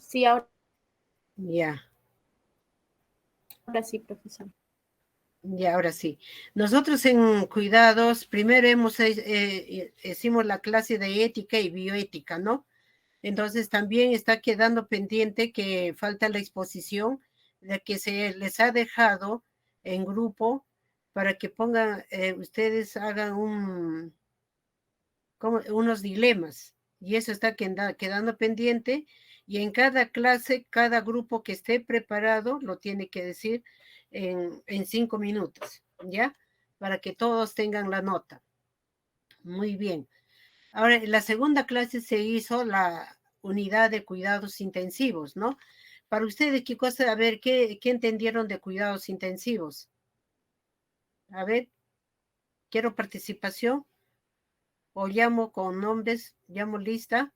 Sí, ahora Ya, sí, profesor. ya, ahora sí. Nosotros en cuidados, primero hicimos la clase de ética y bioética, ¿no? Entonces también está quedando pendiente que falta la exposición de que se les ha dejado en grupo para que pongan, ustedes hagan unos dilemas y eso está quedando pendiente y en cada clase, cada grupo que esté preparado lo tiene que decir en 5 minutos, ¿ya? Para que todos tengan la nota. Muy bien. Ahora, en la segunda clase se hizo la unidad de cuidados intensivos, ¿no? Para ustedes, ¿qué cosa? A ver, ¿qué entendieron de cuidados intensivos? A ver, quiero participación o llamo con nombres, llamo lista.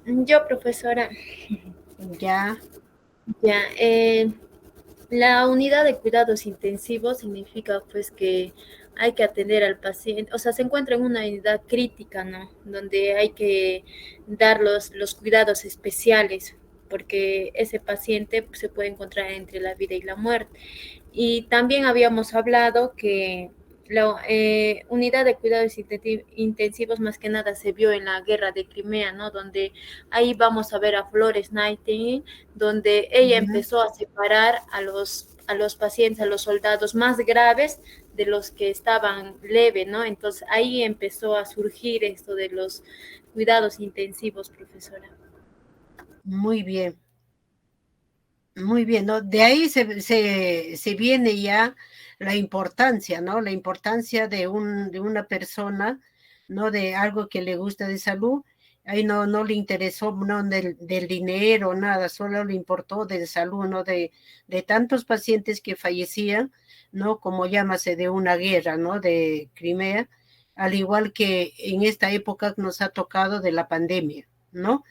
Yo, profesora, Ya, ya, la unidad de cuidados intensivos significa pues que hay que atender al paciente, o sea, se encuentra en una unidad crítica, ¿no? Donde hay que dar los cuidados especiales, porque ese paciente pues, se puede encontrar entre la vida y la muerte. Y también habíamos hablado que la unidad de cuidados intensivos más que nada se vio en la guerra de Crimea, ¿no? Donde ahí vamos a ver a Florence Nightingale, donde ella ujú, empezó a separar a los pacientes, a los soldados más graves de los que estaban leve, ¿no? Entonces ahí empezó a surgir esto de los cuidados intensivos, profesora. muy bien, muy bien, ¿no? De ahí se viene ya la importancia, ¿no? La importancia de una persona, ¿no? De algo que le gusta de salud. Ahí no le interesó, no, del dinero, nada, solo le importó de salud, ¿no? De tantos pacientes que fallecían, ¿no? Como llámase de una guerra, ¿no? De Crimea, al igual que en esta época nos ha tocado de la pandemia, ¿no?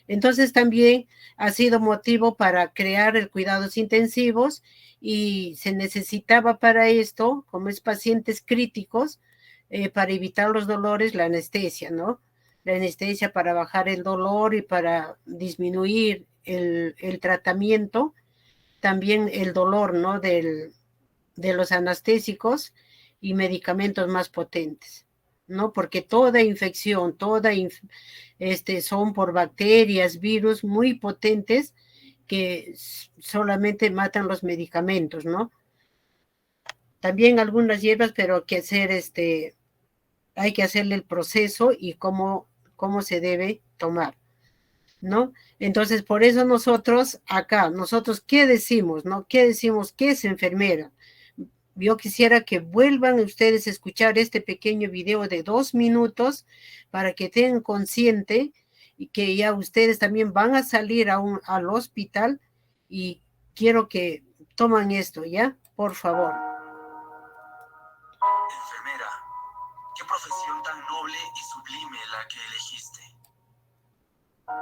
Entonces también ha sido motivo para crear el cuidados intensivos y se necesitaba para esto, como es pacientes críticos, para evitar los dolores, la anestesia, ¿no? La anestesia para bajar el dolor y para disminuir el tratamiento, también el dolor, ¿no? De los anestésicos y medicamentos más potentes, ¿no? Porque toda infección, son por bacterias, virus muy potentes que solamente matan los medicamentos, ¿no? También algunas hierbas, pero hay que hacerle el proceso y cómo se debe tomar, ¿no? Entonces, por eso nosotros, ¿qué decimos, no? ¿Qué decimos? ¿Qué es enfermera? Yo quisiera que vuelvan ustedes a escuchar este pequeño video de 2 minutos para que tengan consciente y que ya ustedes también van a salir al hospital y quiero que toman esto, ¿ya? Por favor. Enfermera, qué profesión tan noble y sublime la que elegiste.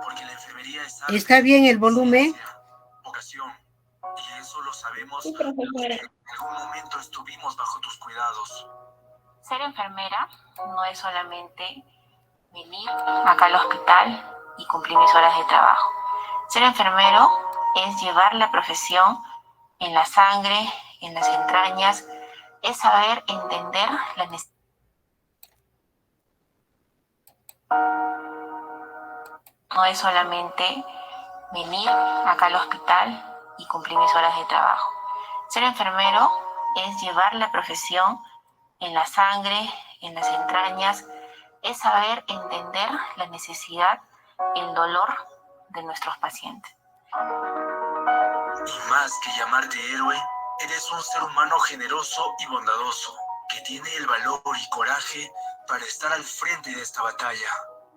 Porque la enfermería es arte. ¿Está bien el volumen? Ciencia, vocación. Y eso lo sabemos Sí, los profesora. que en algún momento estuvimos bajo tus cuidados. Ser enfermera no es solamente venir acá al hospital y cumplir mis horas de trabajo. Ser enfermero es llevar la profesión en la sangre, en las entrañas, es saber entender la necesidad. No es solamente venir acá al hospital y cumplir mis horas de trabajo. Ser enfermero es llevar la profesión en la sangre, en las entrañas, es saber entender la necesidad, el dolor de nuestros pacientes. Y más que llamarte héroe, eres un ser humano generoso y bondadoso, que tiene el valor y coraje para estar al frente de esta batalla.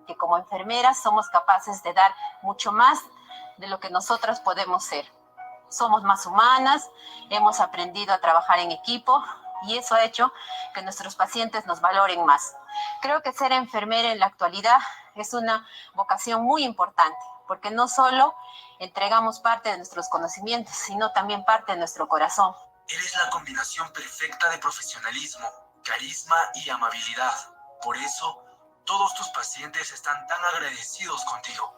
Que como enfermeras somos capaces de dar mucho más de lo que nosotras podemos ser. Somos más humanas, hemos aprendido a trabajar en equipo y eso ha hecho que nuestros pacientes nos valoren más. Creo que ser enfermera en la actualidad es una vocación muy importante, porque no solo entregamos parte de nuestros conocimientos, sino también parte de nuestro corazón. Eres la combinación perfecta de profesionalismo, carisma y amabilidad. Por eso, Todos tus pacientes están tan agradecidos contigo,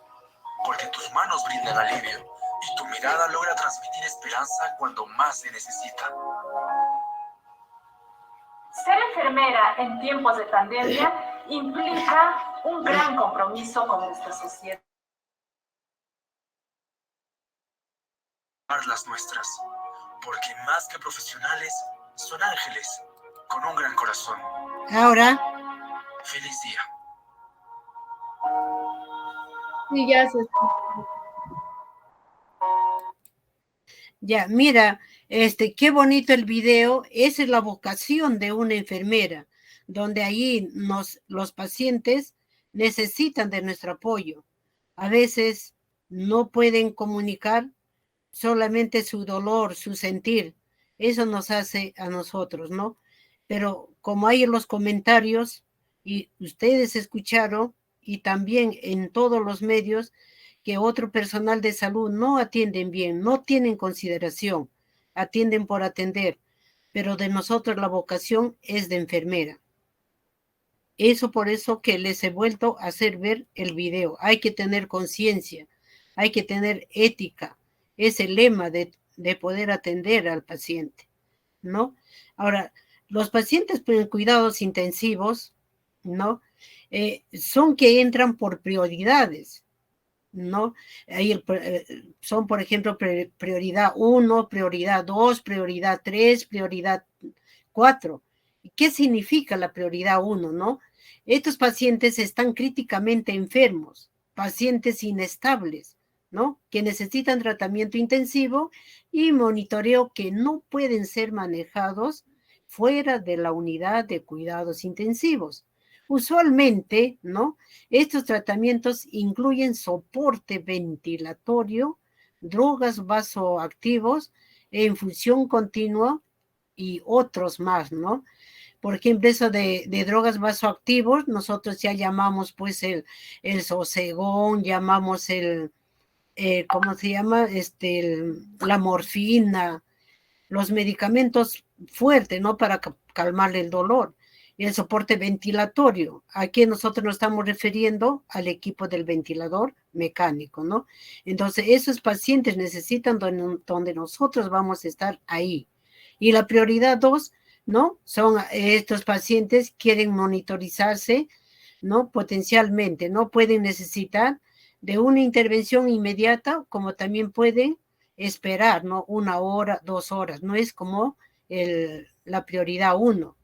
porque tus manos brindan alivio y tu mirada logra transmitir esperanza cuando más se necesita. Ser enfermera en tiempos de pandemia implica un gran compromiso con nuestra sociedad. Las nuestras, porque más que profesionales, son ángeles con un gran corazón. Ahora. Feliz día. Sí, ya se... Ya, mira, qué bonito el video. Esa es la vocación de una enfermera, donde ahí los pacientes necesitan de nuestro apoyo. A veces no pueden comunicar solamente su dolor, su sentir. Eso nos hace a nosotros, ¿no? Pero como hay en los comentarios, y ustedes escucharon, y también en todos los medios, que otro personal de salud no atienden bien, no tienen consideración, atienden por atender, pero de nosotros la vocación es de enfermera. Eso por eso que les he vuelto a hacer ver el video. Hay que tener conciencia, hay que tener ética. Es el lema de poder atender al paciente, ¿no? Ahora, los pacientes en cuidados intensivos, ¿no? Son que entran por prioridades, ¿no? Ahí son, por ejemplo, prioridad 1, prioridad 2, prioridad 3, prioridad 4. ¿Qué significa la prioridad 1, no? Estos pacientes están críticamente enfermos, pacientes inestables, ¿no? Que necesitan tratamiento intensivo y monitoreo que no pueden ser manejados fuera de la unidad de cuidados intensivos. Usualmente, ¿no? Estos tratamientos incluyen soporte ventilatorio, drogas vasoactivos, infusión continua y otros más, ¿no? Por ejemplo, eso de drogas vasoactivos, nosotros ya llamamos pues el sosegón, llamamos ¿cómo se llama? La morfina, los medicamentos fuertes, ¿no? Para calmar el dolor. Y el soporte ventilatorio. Aquí nosotros nos estamos refiriendo al equipo del ventilador mecánico, ¿no? Entonces, esos pacientes necesitan donde nosotros vamos a estar ahí. Y la prioridad 2, ¿no? Son estos pacientes quieren monitorizarse, ¿no? Potencialmente, ¿no? Pueden necesitar de una intervención inmediata, como también pueden esperar, ¿no? 1 hora, 2 horas, no es como la prioridad 1.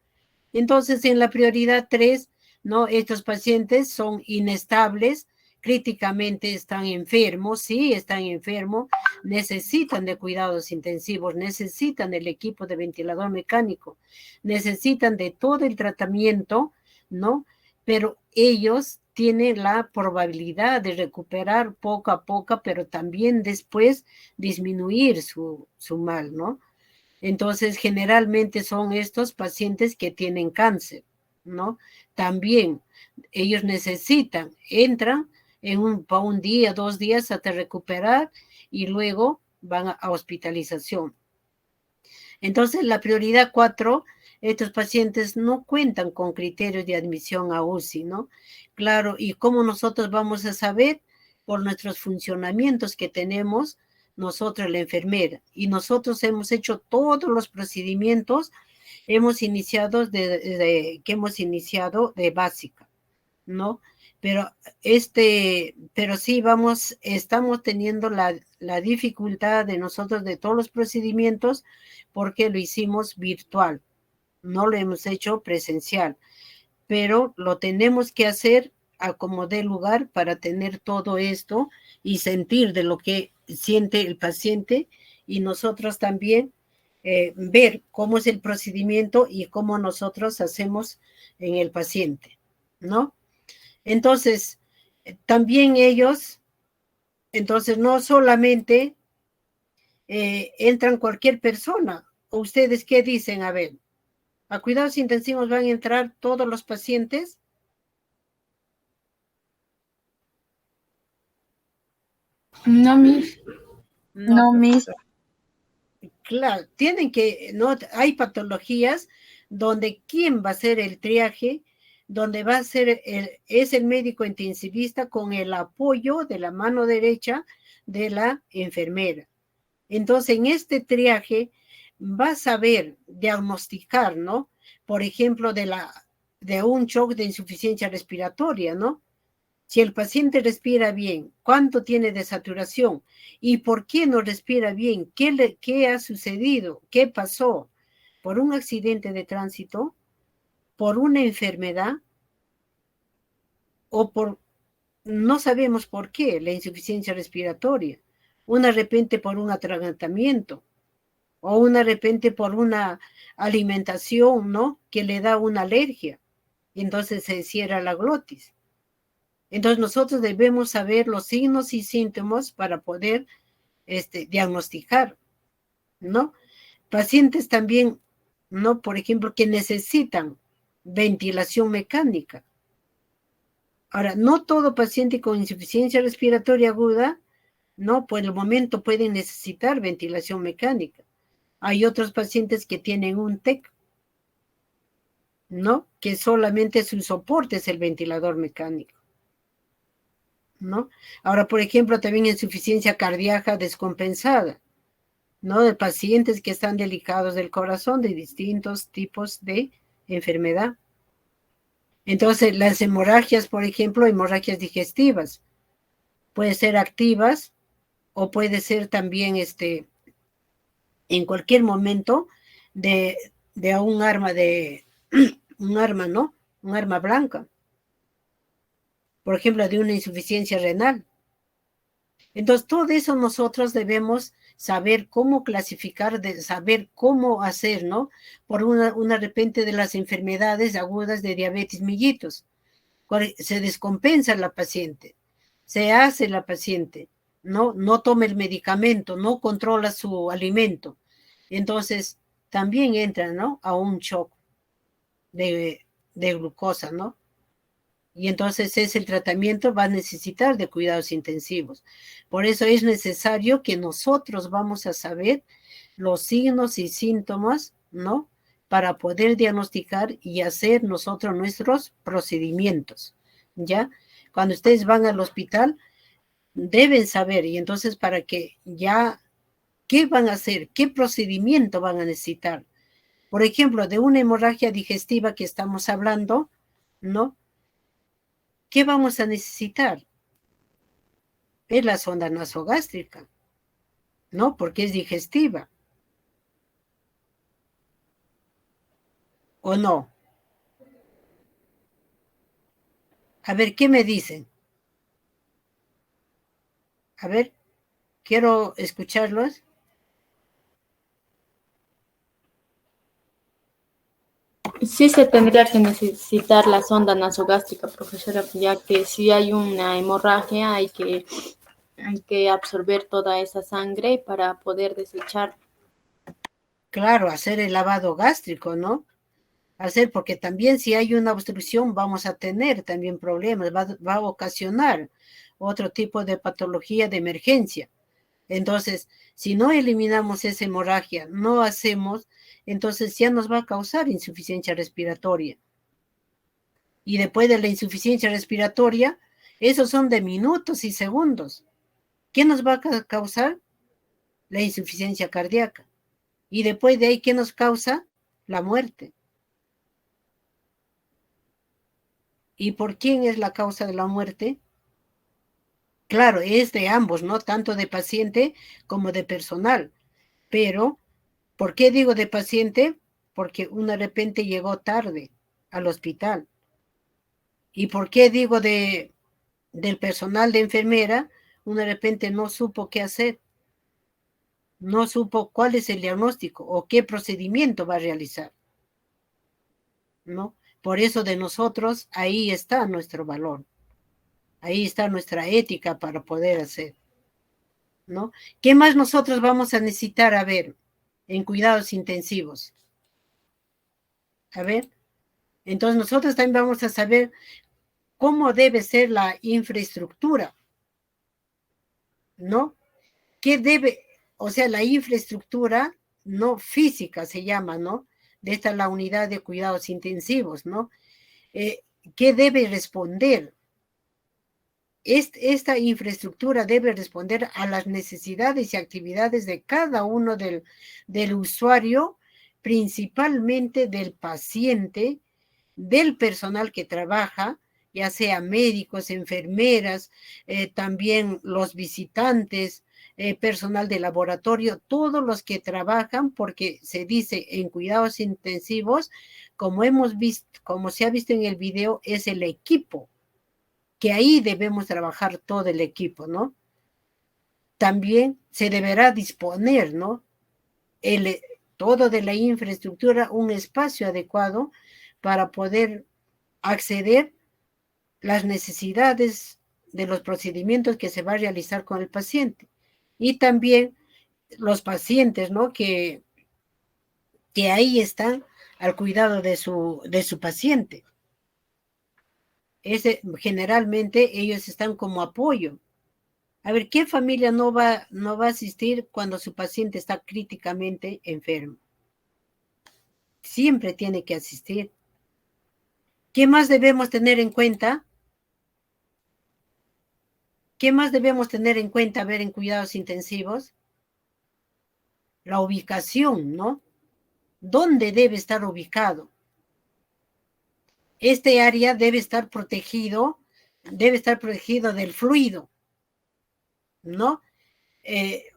Entonces, en la prioridad 3, ¿no? Estos pacientes son inestables, críticamente están enfermos, sí, están enfermos, necesitan de cuidados intensivos, necesitan del equipo de ventilador mecánico, necesitan de todo el tratamiento, ¿no? Pero ellos tienen la probabilidad de recuperar poco a poco, pero también después disminuir su mal, ¿no? Entonces, generalmente son estos pacientes que tienen cáncer, ¿no? También ellos necesitan, entran para un día, 2 días hasta recuperar y luego van a hospitalización. Entonces, la prioridad 4, estos pacientes no cuentan con criterios de admisión a UCI, ¿no? Claro, ¿y cómo nosotros vamos a saber? Por nuestros funcionamientos que tenemos nosotros, la enfermera, y nosotros hemos hecho todos los procedimientos, hemos iniciado que hemos iniciado de básica, ¿no? Pero sí estamos teniendo la dificultad de nosotros de todos los procedimientos porque lo hicimos virtual, no lo hemos hecho presencial, pero lo tenemos que hacer a como dé lugar para tener todo esto y sentir de lo que siente el paciente y nosotros también ver cómo es el procedimiento y cómo nosotros hacemos en el paciente, ¿no? Entonces, también ellos, entonces no solamente entran cualquier persona. ¿Ustedes qué dicen? A ver, ¿a cuidados intensivos van a entrar todos los pacientes? No, Miss. No, Miss. Claro, tienen que, no, hay patologías donde quién va a hacer el triaje donde va a ser es el médico intensivista con el apoyo de la mano derecha de la enfermera. Entonces, en este triaje va a saber diagnosticar, ¿no? Por ejemplo, de un shock de insuficiencia respiratoria, ¿no? Si el paciente respira bien, ¿cuánto tiene de saturación? ¿Y por qué no respira bien? ¿Qué ha sucedido? ¿Qué pasó? ¿Por un accidente de tránsito? ¿Por una enfermedad? ¿O por, no sabemos por qué, la insuficiencia respiratoria? De repente por un atragantamiento, o de repente por una alimentación, ¿no? Que le da una alergia. Y entonces se cierra la glotis. Entonces nosotros debemos saber los signos y síntomas para poder diagnosticar, ¿no? Pacientes también, ¿no? Por ejemplo, que necesitan ventilación mecánica. Ahora, no todo paciente con insuficiencia respiratoria aguda, ¿no? Por el momento pueden necesitar ventilación mecánica. Hay otros pacientes que tienen un TEC, ¿no? Que solamente su soporte es el ventilador mecánico, ¿no? Ahora, por ejemplo, también insuficiencia cardíaca descompensada, ¿no? De pacientes que están delicados del corazón, de distintos tipos de enfermedad. Entonces, las hemorragias, por ejemplo, hemorragias digestivas, pueden ser activas o puede ser también en cualquier momento de un arma un arma, ¿no? Un arma blanca. Por ejemplo, de una insuficiencia renal. Entonces, todo eso nosotros debemos saber cómo clasificar, saber cómo hacer, ¿no? Por una repente de las enfermedades agudas de diabetes mellitus. Se descompensa la paciente, se hace la paciente, ¿no? No toma el medicamento, no controla su alimento. Entonces, también entra, ¿no? A un shock de glucosa, ¿no? Y entonces el tratamiento va a necesitar de cuidados intensivos. Por eso es necesario que nosotros vamos a saber los signos y síntomas, ¿no? Para poder diagnosticar y hacer nosotros nuestros procedimientos, ¿ya? Cuando ustedes van al hospital, deben saber, y entonces para que ya, ¿qué van a hacer? ¿Qué procedimiento van a necesitar? Por ejemplo, de una hemorragia digestiva que estamos hablando, ¿no? ¿Qué vamos a necesitar? Es la sonda nasogástrica, ¿no? Porque es digestiva. ¿O no? A ver, ¿qué me dicen? A ver, quiero escucharlos. Sí se tendría que necesitar la sonda nasogástrica, profesora, ya que si hay una hemorragia hay que absorber toda esa sangre para poder desechar. Claro, hacer el lavado gástrico, ¿no? Hacer, porque también si hay una obstrucción vamos a tener también problemas, va a ocasionar otro tipo de patología de emergencia. Entonces, si no eliminamos esa hemorragia, no hacemos, entonces ya nos va a causar insuficiencia respiratoria. Y después de la insuficiencia respiratoria, esos son de minutos y segundos. ¿Qué nos va a causar? La insuficiencia cardíaca. Y después de ahí, ¿qué nos causa? La muerte. ¿Y por quién es la causa de la muerte? Claro, es de ambos, ¿no? Tanto de paciente como de personal. Pero, ¿por qué digo de paciente? Porque de repente llegó tarde al hospital. ¿Y por qué digo del personal de enfermera? De repente no supo qué hacer. No supo cuál es el diagnóstico o qué procedimiento va a realizar, ¿no? Por eso de nosotros, ahí está nuestro valor. Ahí está nuestra ética para poder hacer, ¿no? ¿Qué más nosotros vamos a necesitar, a ver, en cuidados intensivos? A ver, entonces nosotros también vamos a saber cómo debe ser la infraestructura, ¿no? ¿Qué debe, o sea, la infraestructura no física se llama, ¿no? De esta la unidad de cuidados intensivos, ¿no? ¿qué debe responder? Esta infraestructura debe responder a las necesidades y actividades de cada uno del usuario, principalmente del paciente, del personal que trabaja, ya sea médicos, enfermeras, también los visitantes, personal de laboratorio, todos los que trabajan, porque se dice en cuidados intensivos, como hemos visto, como se ha visto en el video, es el equipo, que ahí debemos trabajar todo el equipo, ¿no? También se deberá disponer, ¿no? Todo de la infraestructura, un espacio adecuado para poder acceder las necesidades de los procedimientos que se va a realizar con el paciente. Y también los pacientes, ¿no? Que ahí están al cuidado de su paciente. Generalmente ellos están como apoyo. A ver, ¿qué familia no va a asistir cuando su paciente está críticamente enfermo? Siempre tiene que asistir. ¿Qué más debemos tener en cuenta? ¿Qué más debemos tener en cuenta, a ver, en cuidados intensivos? La ubicación, ¿no? ¿Dónde debe estar ubicado? Este área debe estar protegido del fluido, ¿no?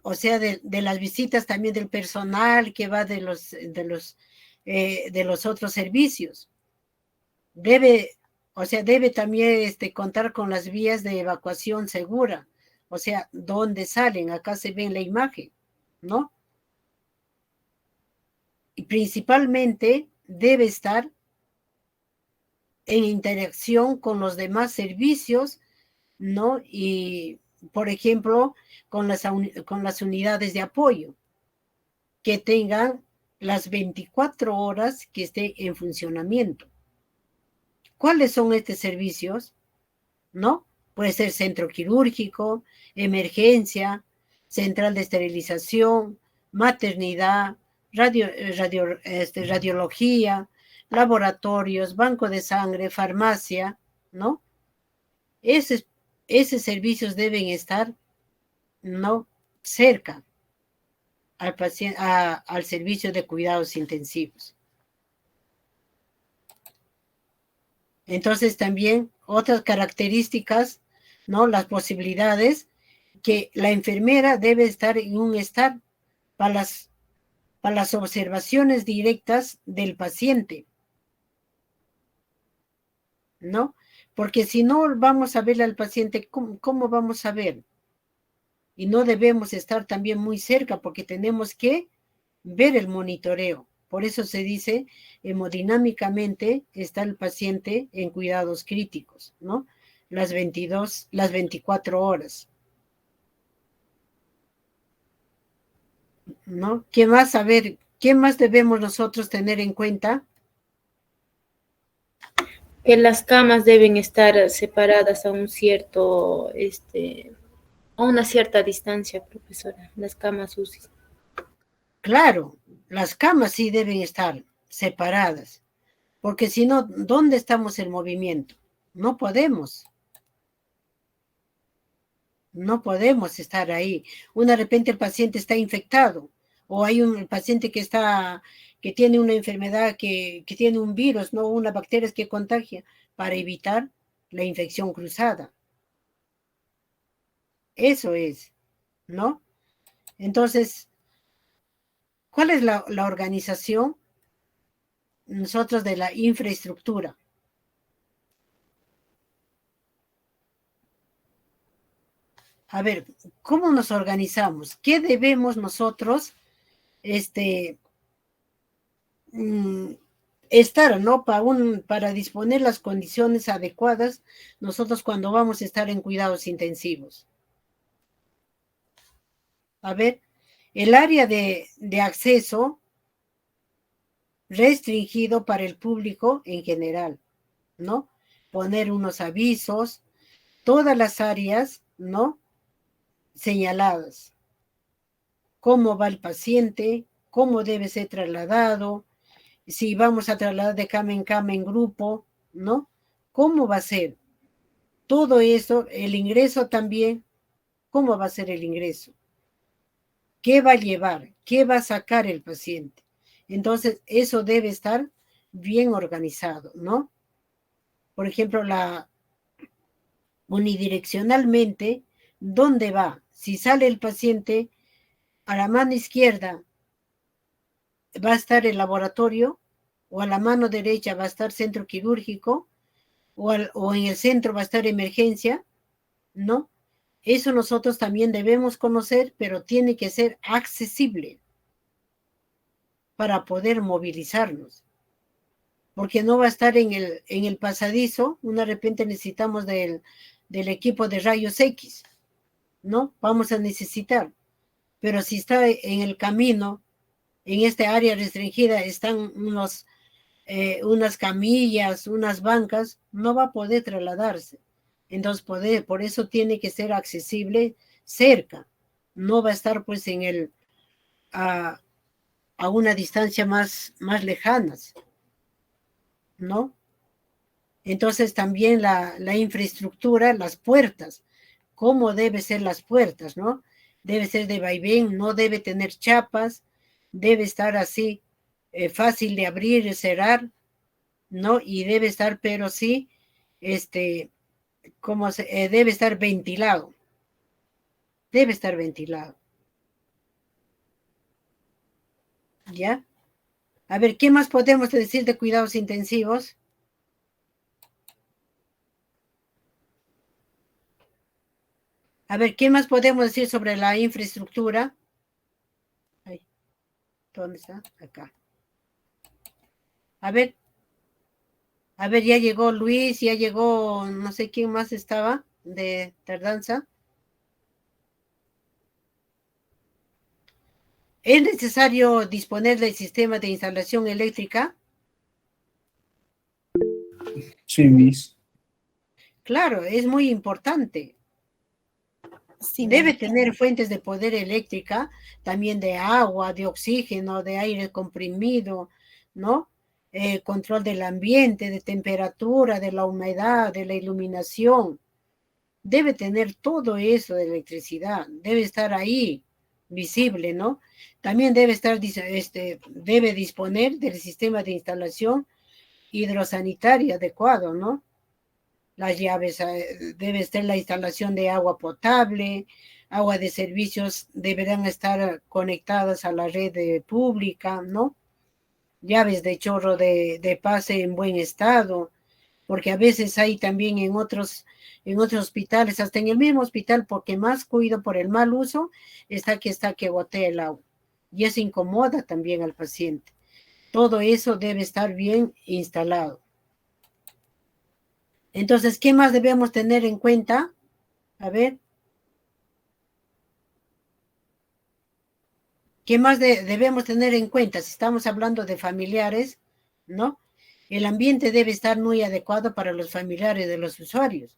O sea, de las visitas también del personal que va de los otros servicios. Debe también contar con las vías de evacuación segura, o sea, ¿dónde salen? Acá se ve en la imagen, ¿no? Y principalmente debe estar en interacción con los demás servicios, ¿no? Y, por ejemplo, con las unidades de apoyo, que tengan las 24 horas que esté en funcionamiento. ¿Cuáles son estos servicios? ¿No? Puede ser centro quirúrgico, emergencia, central de esterilización, maternidad, radiología, laboratorios, banco de sangre, farmacia, ¿no? Esos servicios deben estar, ¿no?, cerca al paciente, al servicio de cuidados intensivos. Entonces también otras características, ¿no?, las posibilidades, que la enfermera debe estar en un estar para las observaciones directas del paciente, ¿no? Porque si no vamos a ver al paciente, ¿cómo vamos a ver? Y no debemos estar también muy cerca porque tenemos que ver el monitoreo. Por eso se dice, hemodinámicamente está el paciente en cuidados críticos, ¿no? Las 24 horas. ¿No? ¿Qué más? A ver, ¿qué más debemos nosotros tener en cuenta? Que las camas deben estar separadas a un cierto, a una cierta distancia, profesora, las camas UCI. Claro, las camas sí deben estar separadas, porque si no, ¿dónde estamos en movimiento? No podemos. No podemos estar ahí. De repente el paciente está infectado, o hay un paciente que tiene una enfermedad, que tiene un virus, ¿no? Una bacteria que contagia, para evitar la infección cruzada. Eso es, ¿no? Entonces, ¿cuál es la organización nosotros de la infraestructura? A ver, ¿cómo nos organizamos? ¿Qué debemos nosotros estar, ¿no? Para disponer las condiciones adecuadas nosotros cuando vamos a estar en cuidados intensivos? A ver, el área de acceso restringido para el público en general, ¿no? Poner unos avisos, todas las áreas, ¿no?, señaladas. Cómo va el paciente, cómo debe ser trasladado, si vamos a trasladar de cama en grupo, ¿no? ¿Cómo va a ser? Todo eso, el ingreso también, ¿cómo va a ser el ingreso? ¿Qué va a llevar? ¿Qué va a sacar el paciente? Entonces, eso debe estar bien organizado, ¿no? Por ejemplo, unidireccionalmente, ¿dónde va? Si sale el paciente, a la mano izquierda va a estar el laboratorio, o a la mano derecha va a estar centro quirúrgico, o en el centro va a estar emergencia, ¿no? Eso nosotros también debemos conocer, pero tiene que ser accesible para poder movilizarnos. Porque no va a estar en el pasadizo, de repente necesitamos del equipo de rayos X, ¿no? Vamos a necesitar. Pero si está en el camino, en esta área restringida, están unas camillas, unas bancas, no va a poder trasladarse. Entonces, por eso tiene que ser accesible cerca. No va a estar pues a una distancia más lejanas, ¿no? Entonces también la infraestructura, las puertas, cómo debe ser las puertas, ¿no? Debe ser de vaivén, no debe tener chapas, debe estar así, fácil de abrir y cerrar, ¿no? Y debe estar, pero sí, debe estar ventilado, debe estar ventilado, ¿ya? A ver, ¿qué más podemos decir de cuidados intensivos? A ver, ¿qué más podemos decir sobre la infraestructura? Ay, ¿dónde está? Acá. A ver, ya llegó Luis, ya llegó, no sé quién más estaba de tardanza. ¿Es necesario disponer del sistema de instalación eléctrica? Sí, Miss. Claro, es muy importante. Sí, Debe tener fuentes de poder eléctrica, también de agua, de oxígeno, de aire comprimido, ¿no? Control del ambiente, de temperatura, de la humedad, de la iluminación. Debe tener todo eso de electricidad, debe estar ahí, visible, ¿no? También debe disponer del sistema de instalación hidrosanitaria adecuado, ¿no? Las llaves, debe estar la instalación de agua potable, agua de servicios deberán estar conectadas a la red pública, ¿no? Llaves de chorro de pase en buen estado, porque a veces hay también en otros hospitales, hasta en el mismo hospital, porque más cuido por el mal uso, está que botea el agua. Y eso incomoda también al paciente. Todo eso debe estar bien instalado. Entonces, ¿qué más debemos tener en cuenta? A ver. ¿Qué más debemos tener en cuenta? Si estamos hablando de familiares, ¿no? El ambiente debe estar muy adecuado para los familiares de los usuarios,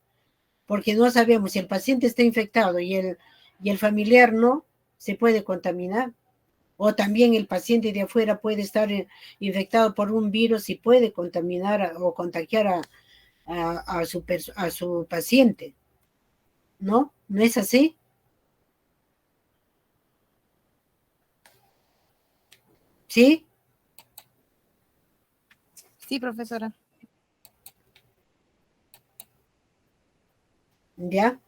porque no sabemos si el paciente está infectado y el familiar no, se puede contaminar. O también el paciente de afuera puede estar infectado por un virus y puede contaminar o contagiar a su paciente, ¿no? ¿No es así? ¿Sí? Sí, profesora. ¿Ya?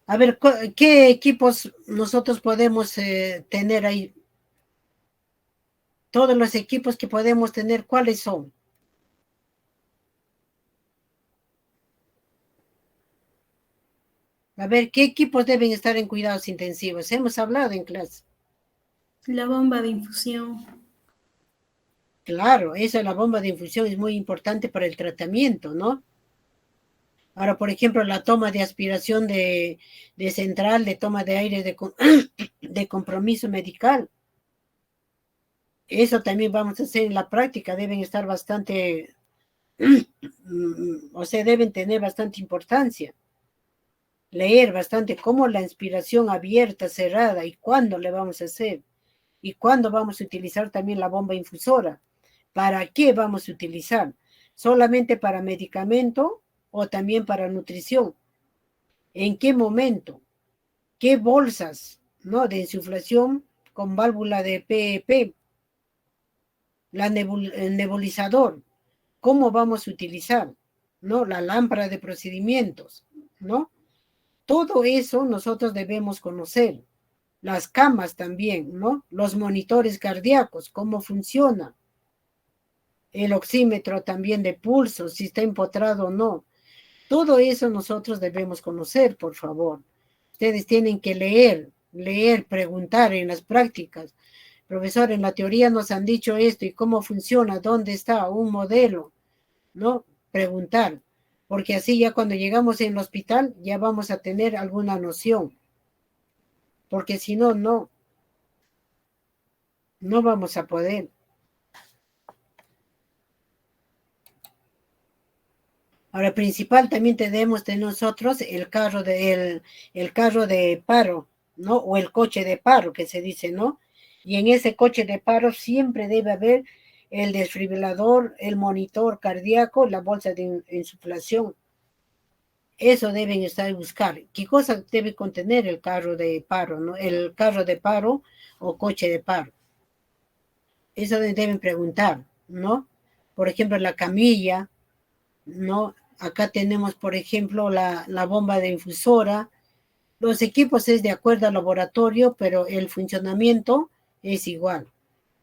A ver, ¿qué equipos nosotros podemos tener ahí? Todos los equipos que podemos tener, ¿cuáles son? A ver, ¿qué equipos deben estar en cuidados intensivos? Hemos hablado en clase. La bomba de infusión. Claro, esa la bomba de infusión es muy importante para el tratamiento, ¿no? Ahora, por ejemplo, la toma de aspiración de central, de toma de aire de compromiso medical. Eso también vamos a hacer en la práctica, deben estar bastante, o sea, deben tener bastante importancia. Leer bastante cómo la inspiración abierta, cerrada, y cuándo le vamos a hacer, y cuándo vamos a utilizar también la bomba infusora. ¿Para qué vamos a utilizar? ¿Solamente para medicamento o también para nutrición. ¿En qué momento? ¿Qué bolsas, ¿no?, de insuflación con válvula de PEP? El nebulizador, ¿cómo vamos a utilizar? ¿No? La lámpara de procedimientos, ¿no? Todo eso nosotros debemos conocer. Las camas también, ¿no? Los monitores cardíacos, cómo funciona. El oxímetro también de pulso, si está empotrado o no. Todo eso nosotros debemos conocer, por favor. Ustedes tienen que leer, preguntar en las prácticas. Profesor, en la teoría nos han dicho esto y cómo funciona, dónde está un modelo, ¿no? Preguntar, porque así ya cuando llegamos en el hospital ya vamos a tener alguna noción, porque si no, no vamos a poder. Ahora, principal también tenemos de nosotros el carro de paro, ¿no? O el coche de paro, que se dice, ¿no? Y en ese coche de paro siempre debe haber el desfibrilador, el monitor cardíaco, la bolsa de insuflación. Eso deben estar buscar. ¿Qué cosa debe contener el carro de paro, ¿no? El carro de paro o coche de paro. Eso deben preguntar, ¿no? Por ejemplo, la camilla, ¿no? Acá tenemos, por ejemplo, la bomba de infusora. Los equipos es de acuerdo al laboratorio, pero el funcionamiento es igual.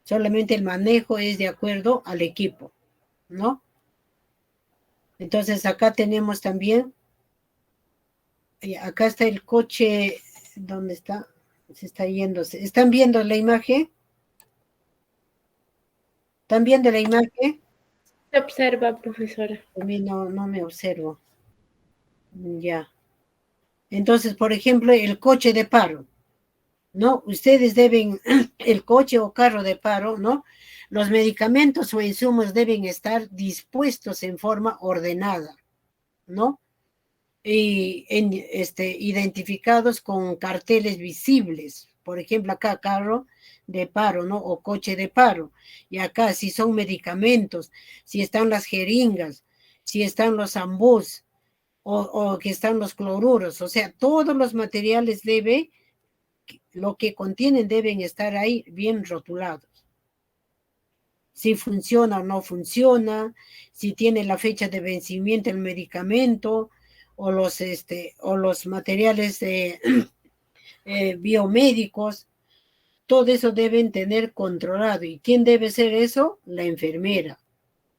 Solamente el manejo es de acuerdo al equipo, ¿no? Entonces acá tenemos también, acá está el coche, ¿dónde está? Se está yendo. ¿Están viendo la imagen? ¿Están viendo la imagen? Se observa, profesora. A mí no me observo. Ya. Entonces, por ejemplo, el coche de paro, ¿no? Ustedes deben, el coche o carro de paro, ¿no? Los medicamentos o insumos deben estar dispuestos en forma ordenada, ¿no? Y identificados con carteles visibles. Por ejemplo, acá carro de paro, ¿no? O coche de paro. Y acá si son medicamentos, si están las jeringas, si están los ambús, o que están los cloruros. O sea, todos los materiales lo que contienen deben estar ahí bien rotulados. Si funciona o no funciona, si tiene la fecha de vencimiento el medicamento, o los materiales biomédicos, todo eso deben tener controlado. ¿Y quién debe ser eso? La enfermera,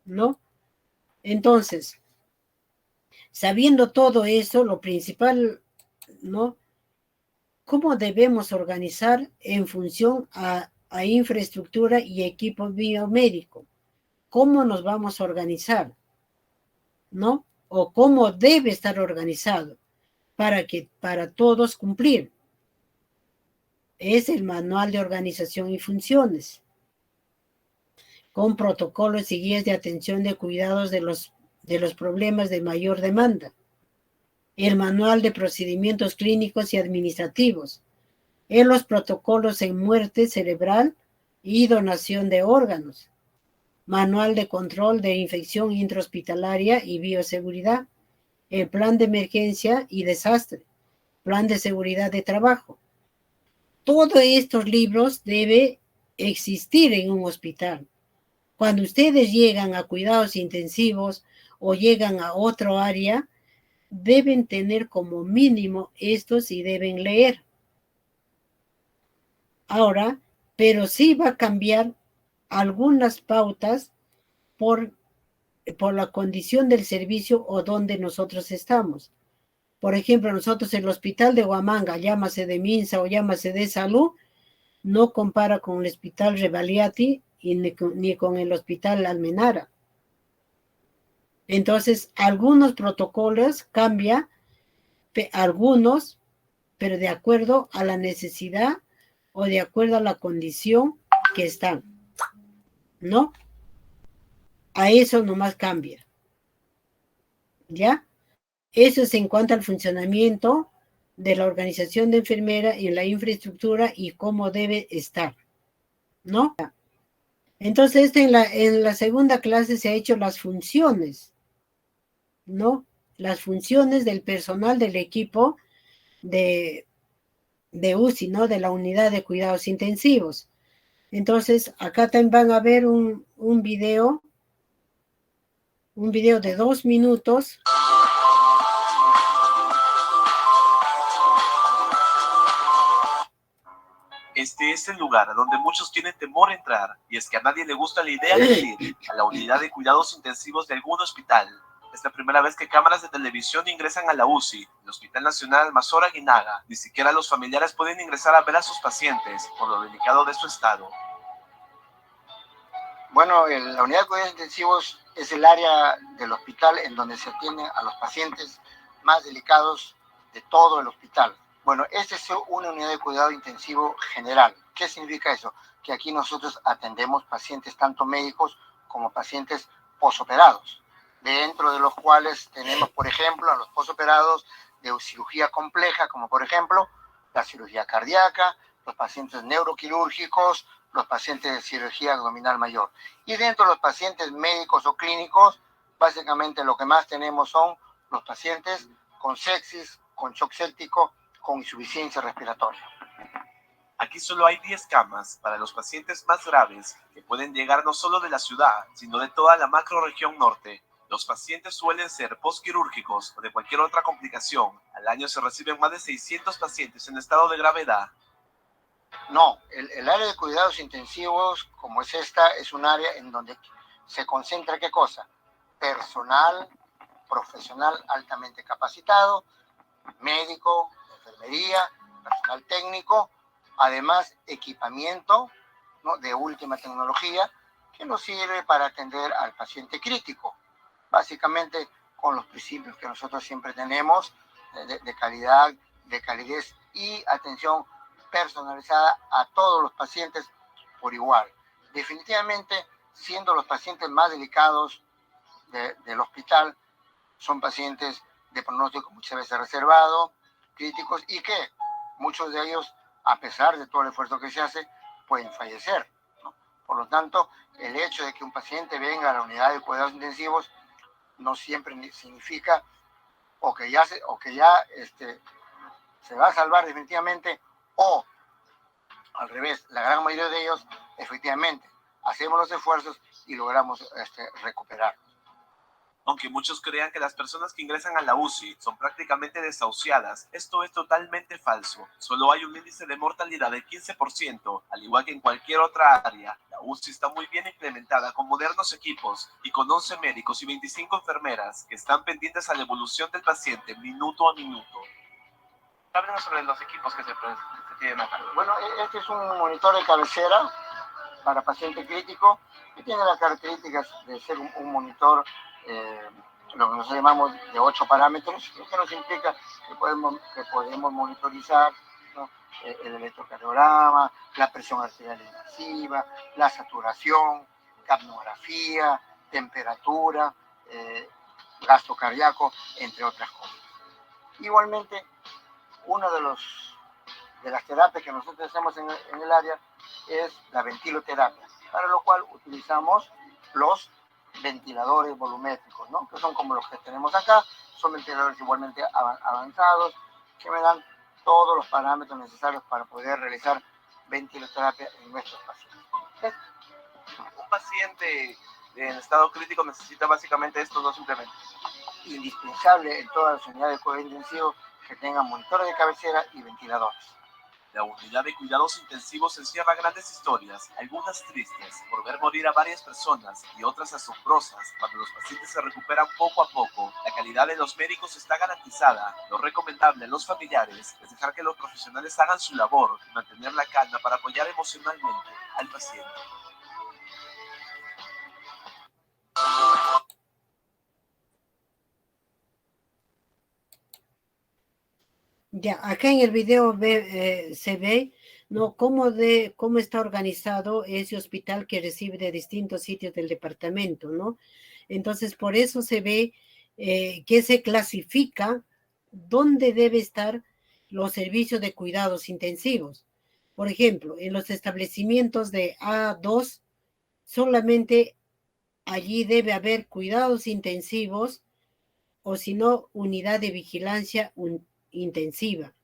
¿no? Entonces, sabiendo todo eso, lo principal, ¿no? ¿Cómo debemos organizar en función a infraestructura y equipo biomédico? ¿Cómo nos vamos a organizar? ¿No? O cómo debe estar organizado para todos cumplir. Es el manual de organización y funciones, con protocolos y guías de atención de cuidados de los problemas de mayor demanda. El manual de procedimientos clínicos y administrativos, en los protocolos en muerte cerebral y donación de órganos, manual de control de infección intrahospitalaria y bioseguridad, el plan de emergencia y desastre, plan de seguridad de trabajo. Todos estos libros deben existir en un hospital. Cuando ustedes llegan a cuidados intensivos o llegan a otro área, deben tener como mínimo estos y deben leer. Ahora, pero sí va a cambiar algunas pautas por la condición del servicio o donde nosotros estamos. Por ejemplo, nosotros en el hospital de Huamanga, llámase de Minsa o llámase de Salud, no compara con el hospital Revaliati ni con el hospital Almenara. Entonces, algunos protocolos cambian, algunos, pero de acuerdo a la necesidad o de acuerdo a la condición que están, ¿no? A eso nomás cambia. ¿Ya? Eso es en cuanto al funcionamiento de la organización de enfermera y la infraestructura y cómo debe estar, ¿no? Entonces, en la segunda clase se ha hecho las funciones, ¿no? las funciones del personal del equipo de UCI, ¿no? De la unidad de cuidados intensivos. Entonces, acá también van a ver un video de 2 minutos. Este es el lugar donde muchos tienen temor a entrar, y es que a nadie le gusta la idea de ir a la unidad de cuidados intensivos de algún hospital. Es la primera vez que cámaras de televisión ingresan a la UCI, el Hospital Nacional Mazora Guinaga. Ni siquiera los familiares pueden ingresar a ver a sus pacientes, por lo delicado de su estado. Bueno, la unidad de cuidados intensivos es el área del hospital en donde se atienden a los pacientes más delicados de todo el hospital. Bueno, esta es una unidad de cuidado intensivo general. ¿Qué significa eso? Que aquí nosotros atendemos pacientes tanto médicos como pacientes posoperados, dentro de los cuales tenemos, por ejemplo, a los posoperados de cirugía compleja, como por ejemplo la cirugía cardíaca, los pacientes neuroquirúrgicos, los pacientes de cirugía abdominal mayor. Y dentro de los pacientes médicos o clínicos, básicamente lo que más tenemos son los pacientes con sepsis, con shock séptico, con insuficiencia respiratoria. Aquí solo hay 10 camas para los pacientes más graves, que pueden llegar no solo de la ciudad, sino de toda la macrorregión norte. Los pacientes suelen ser postquirúrgicos o de cualquier otra complicación. Al año se reciben más de 600 pacientes en estado de gravedad. No, el área de cuidados intensivos, como es esta, es un área en donde se concentra, ¿qué cosa? Personal profesional altamente capacitado, médico, enfermería, personal técnico, además equipamiento, ¿no?, de última tecnología que nos sirve para atender al paciente crítico, básicamente con los principios que nosotros siempre tenemos de calidad, de calidez y atención personalizada a todos los pacientes por igual. Definitivamente, siendo los pacientes más delicados del hospital, son pacientes de pronóstico muchas veces reservado, críticos, y que muchos de ellos, a pesar de todo el esfuerzo que se hace, pueden fallecer, ¿no? Por lo tanto, el hecho de que un paciente venga a la unidad de cuidados intensivos no siempre significa que ya se va a salvar definitivamente, o al revés, la gran mayoría de ellos, efectivamente, hacemos los esfuerzos y logramos recuperar. Aunque muchos crean que las personas que ingresan a la UCI son prácticamente desahuciadas, esto es totalmente falso. Solo hay un índice de mortalidad del 15%, al igual que en cualquier otra área. La UCI está muy bien implementada con modernos equipos y con 11 médicos y 25 enfermeras que están pendientes a la evolución del paciente minuto a minuto. Háblenos sobre los equipos que se tienen acá. Bueno, este es un monitor de cabecera para paciente crítico que tiene las características de ser un monitor, lo que nosotros llamamos de 8 parámetros, lo que nos implica que podemos monitorizar, ¿no?, el electrocardiograma, la presión arterial invasiva, la saturación, capnografía, temperatura, gasto cardíaco, entre otras cosas. Igualmente, una de las terapias que nosotros hacemos en el área es la ventiloterapia, para lo cual utilizamos los ventiladores volumétricos, ¿no?, que son como los que tenemos acá. Son ventiladores igualmente avanzados que me dan todos los parámetros necesarios para poder realizar ventiloterapia en nuestros pacientes. ¿Okay? Un paciente en estado crítico necesita básicamente estos dos implementos. Indispensable en todas las unidades de cuidado intensivo que tengan monitores de cabecera y ventiladores. La unidad de cuidados intensivos encierra grandes historias, algunas tristes, por ver morir a varias personas, y otras asombrosas, cuando los pacientes se recuperan poco a poco. La calidad de los médicos está garantizada. Lo recomendable a los familiares es dejar que los profesionales hagan su labor y mantener la calma para apoyar emocionalmente al paciente. Ya, acá en el video se ve, ¿no?, cómo está organizado ese hospital que recibe de distintos sitios del departamento, ¿no? Entonces, por eso se ve que se clasifica dónde debe estar los servicios de cuidados intensivos. Por ejemplo, en los establecimientos de A2, solamente allí debe haber cuidados intensivos o si no, unidad de vigilancia intensiva,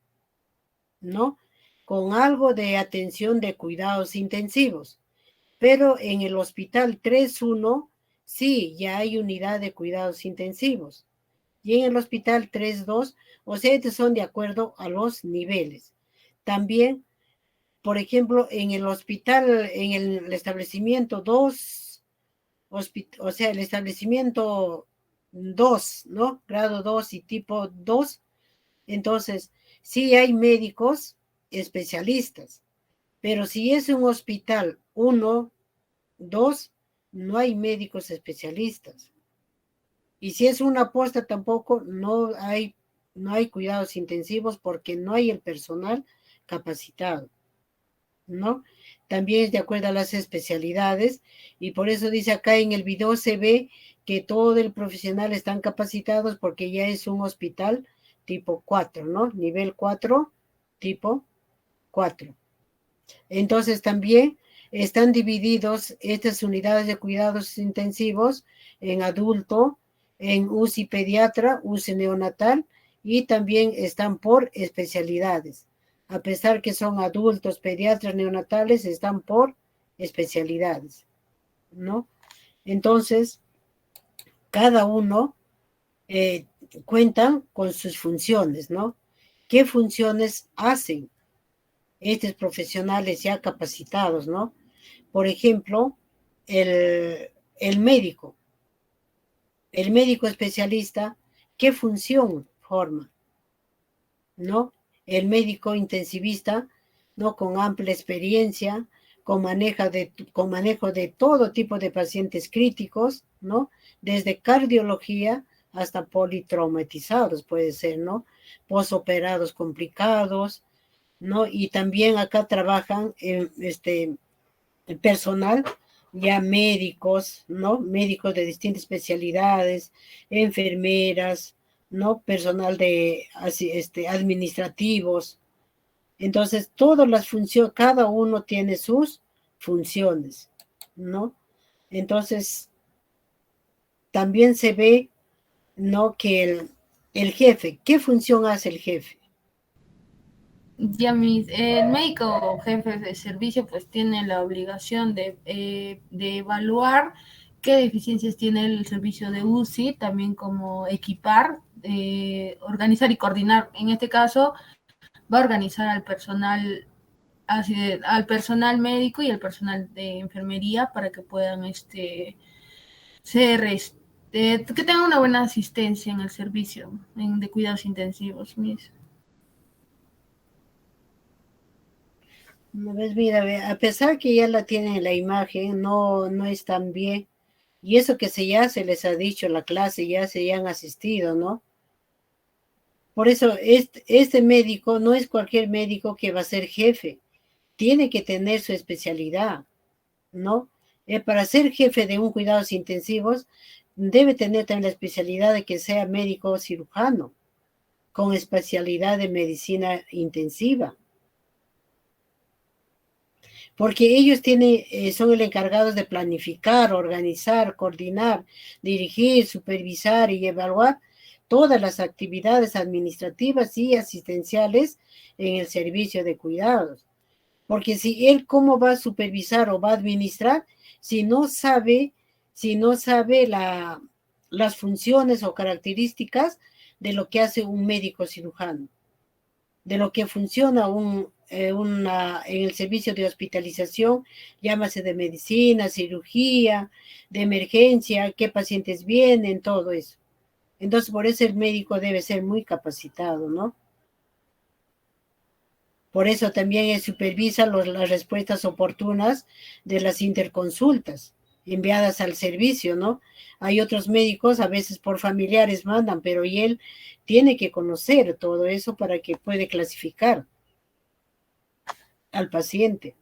¿no? Con algo de atención de cuidados intensivos. Pero en el hospital 3.1 sí, ya hay unidad de cuidados intensivos. Y en el hospital 3.2, o sea, estos son de acuerdo a los niveles. También, por ejemplo, en el hospital, en el establecimiento 2, o sea, el establecimiento 2, ¿no? Grado 2 y tipo 2, entonces sí hay médicos especialistas, pero si es un hospital 1, 2, no hay médicos especialistas. Y si es una posta tampoco no hay cuidados intensivos porque no hay el personal capacitado, ¿no? También es de acuerdo a las especialidades y por eso dice acá en el video se ve que todo el profesional están capacitados porque ya es un hospital tipo 4, ¿no? Nivel 4, tipo 4. Entonces también están divididos estas unidades de cuidados intensivos en adulto, en UCI pediatra, UCI neonatal y también están por especialidades. A pesar que son adultos, pediatras, neonatales, están por especialidades, ¿no? Entonces, cada uno cuentan con sus funciones, ¿no? ¿Qué funciones hacen estos profesionales ya capacitados, ¿no? Por ejemplo, el médico especialista, ¿qué función forma? ¿No? El médico intensivista, ¿no? Con amplia experiencia, con manejo de todo tipo de pacientes críticos, ¿no? Desde cardiología hasta politraumatizados, puede ser, ¿no? Posoperados complicados, ¿no? Y también acá trabajan el personal, ya médicos, ¿no? Médicos de distintas especialidades, enfermeras, ¿no? Personal de administrativos. Entonces, todas las funciones, cada uno tiene sus funciones, ¿no? Entonces, también se ve, ¿no? Que el jefe, ¿qué función hace el jefe? Ya el médico jefe de servicio pues tiene la obligación de evaluar qué deficiencias tiene el servicio de UCI, también como equipar, organizar y coordinar. En este caso va a organizar al personal, al personal médico y al personal de enfermería para que puedan que tengan una buena asistencia en el servicio de cuidados intensivos. Pues mira, a pesar que ya la tienen en la imagen, no es tan bien. Y eso que ya se les ha dicho, la clase ya han asistido, ¿no? Por eso este médico no es cualquier médico que va a ser jefe. Tiene que tener su especialidad, ¿no? Para ser jefe de un cuidados intensivos, debe tener también la especialidad de que sea médico cirujano, con especialidad de medicina intensiva. Porque ellos son el encargados de planificar, organizar, coordinar, dirigir, supervisar y evaluar todas las actividades administrativas y asistenciales en el servicio de cuidados. Porque si él cómo va a supervisar o va a administrar, si no sabe las funciones o características de lo que hace un médico cirujano, de lo que funciona en el servicio de hospitalización, llámase de medicina, cirugía, de emergencia, qué pacientes vienen, todo eso. Entonces, por eso el médico debe ser muy capacitado, ¿no? Por eso también supervisa las respuestas oportunas de las interconsultas enviadas al servicio, ¿no? Hay otros médicos, a veces por familiares mandan, pero y él tiene que conocer todo eso para que puede clasificar al paciente.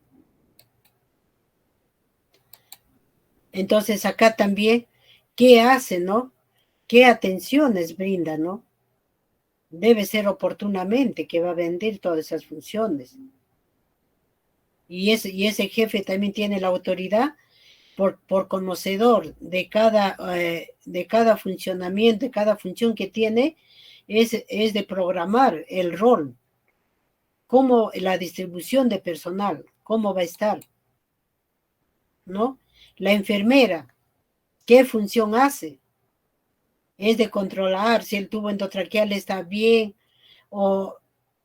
Entonces acá también, ¿qué hace, no? ¿Qué atenciones brinda, no? Debe ser oportunamente que va a vender todas esas funciones. Y ese jefe también tiene la autoridad por conocedor de cada funcionamiento, de cada función que tiene, es de programar el rol, cómo la distribución de personal, cómo va a estar, ¿no? La enfermera, ¿qué función hace? Es de controlar si el tubo endotraqueal está bien o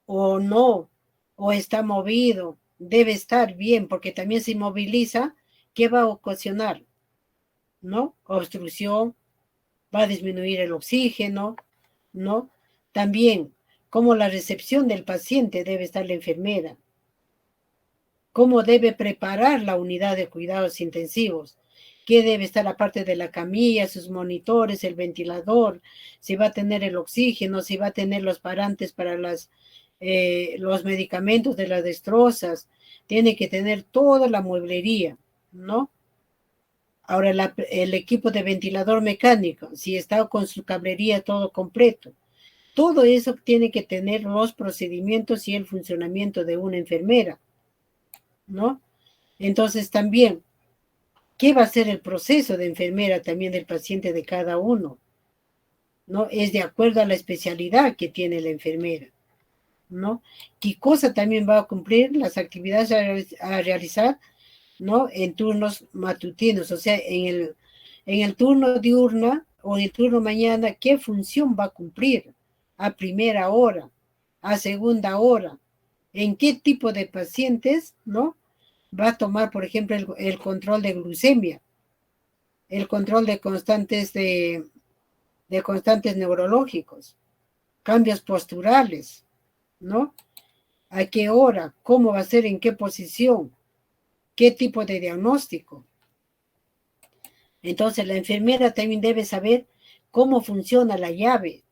no, o está movido, debe estar bien, porque también si moviliza, ¿qué va a ocasionar? ¿No? Obstrucción, va a disminuir el oxígeno, ¿no? También, cómo la recepción del paciente debe estar la enfermera, cómo debe preparar la unidad de cuidados intensivos, qué debe estar aparte de la camilla, sus monitores, el ventilador, si va a tener el oxígeno, si va a tener los parantes para los medicamentos de las destrozas, tiene que tener toda la mueblería, ¿no? Ahora el equipo de ventilador mecánico, si está con su cablería todo completo, todo eso tiene que tener los procedimientos y el funcionamiento de una enfermera, ¿no? Entonces también, ¿qué va a ser el proceso de enfermera también del paciente de cada uno? ¿No? Es de acuerdo a la especialidad que tiene la enfermera, ¿no? ¿Qué cosa también va a cumplir las actividades a realizar, ¿no? En turnos matutinos, o sea, en el turno diurna o en el turno mañana, ¿qué función va a cumplir? A primera hora, a segunda hora, ¿en qué tipo de pacientes, ¿no? Va a tomar, por ejemplo, el control de glucemia, el control de constantes neurológicos, cambios posturales, ¿no? ¿A qué hora? ¿Cómo va a ser? ¿En qué posición? ¿Qué tipo de diagnóstico? Entonces la enfermera también debe saber cómo funciona la llave,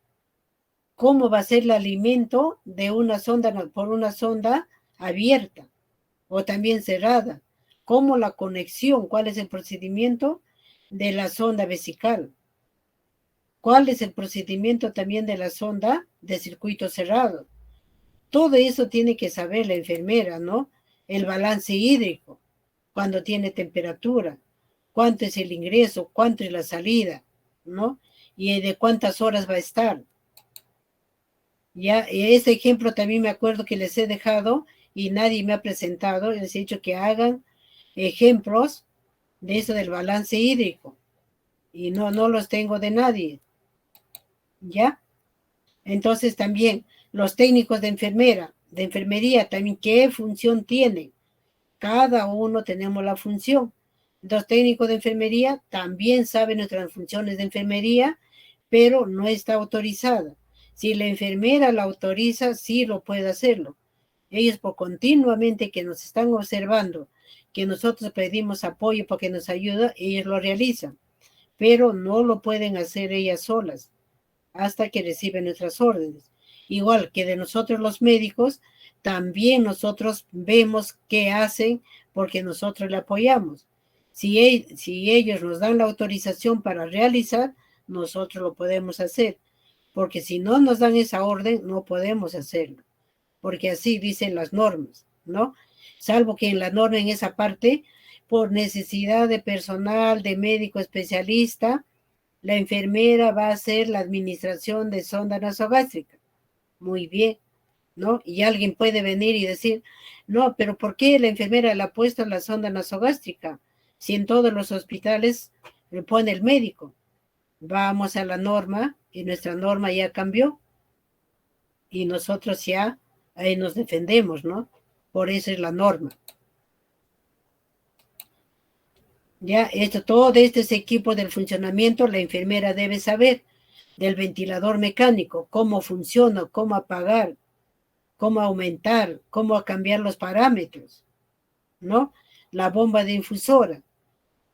cómo va a ser el alimento de una sonda por una sonda abierta o también cerrada, cómo la conexión, cuál es el procedimiento de la sonda vesical, cuál es el procedimiento también de la sonda de circuito cerrado. Todo eso tiene que saber la enfermera, ¿no? El balance hídrico, cuando tiene temperatura, cuánto es el ingreso, cuánto es la salida, ¿no? Y de cuántas horas va a estar. Ya, ese ejemplo también me acuerdo que les he dejado y nadie me ha presentado, les he dicho que hagan ejemplos de eso del balance hídrico y no los tengo de nadie, ¿ya? Entonces también los técnicos de enfermería también, ¿qué función tienen? Cada uno tenemos la función. Los técnicos de enfermería también saben nuestras funciones de enfermería, pero no está autorizada. Si la enfermera la autoriza, sí lo puede hacerlo. Ellos por continuamente que nos están observando, que nosotros pedimos apoyo para que nos ayude, ellos lo realizan, pero no lo pueden hacer ellas solas hasta que reciben nuestras órdenes. Igual que de nosotros los médicos, también nosotros vemos qué hacen porque nosotros le apoyamos. Si ellos nos dan la autorización para realizar, nosotros lo podemos hacer, porque si no nos dan esa orden, no podemos hacerlo, porque así dicen las normas, ¿no? Salvo que en la norma, en esa parte, por necesidad de personal, de médico especialista, la enfermera va a hacer la administración de sonda nasogástrica. Muy bien, ¿no? Y alguien puede venir y decir, no, pero ¿por qué la enfermera le ha puesto la sonda nasogástrica? Si en todos los hospitales le pone el médico. Vamos a la norma y nuestra norma ya cambió y nosotros ya ahí nos defendemos, ¿no? Por eso es la norma. Ya, todo este es equipo del funcionamiento, la enfermera debe saber del ventilador mecánico, cómo funciona, cómo apagar, cómo aumentar, cómo cambiar los parámetros, ¿no? La bomba de infusora,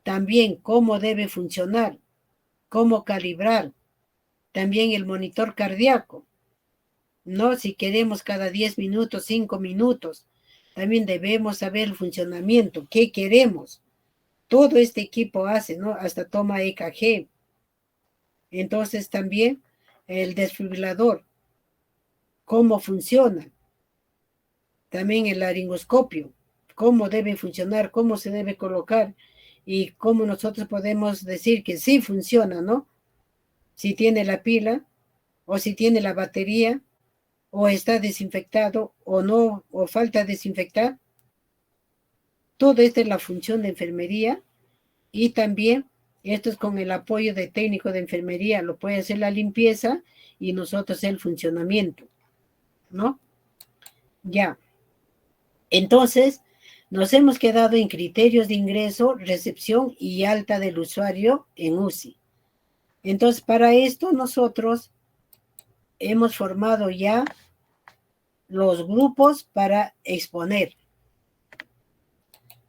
también cómo debe funcionar, cómo calibrar, también el monitor cardíaco, ¿no? Si queremos cada 10 minutos, 5 minutos, también debemos saber el funcionamiento, qué queremos. Todo este equipo hace, ¿no? Hasta toma EKG. Entonces también el desfibrilador, cómo funciona. También el laringoscopio, cómo debe funcionar, cómo se debe colocar y cómo nosotros podemos decir que sí funciona, ¿no? Si tiene la pila, o si tiene la batería, o está desinfectado, o no, o falta desinfectar. Todo esto es la función de enfermería, y también esto es con el apoyo de técnico de enfermería, lo puede hacer la limpieza y nosotros el funcionamiento, ¿no? Ya. Entonces, nos hemos quedado en criterios de ingreso, recepción y alta del usuario en UCI. Entonces, para esto nosotros hemos formado ya los grupos para exponer.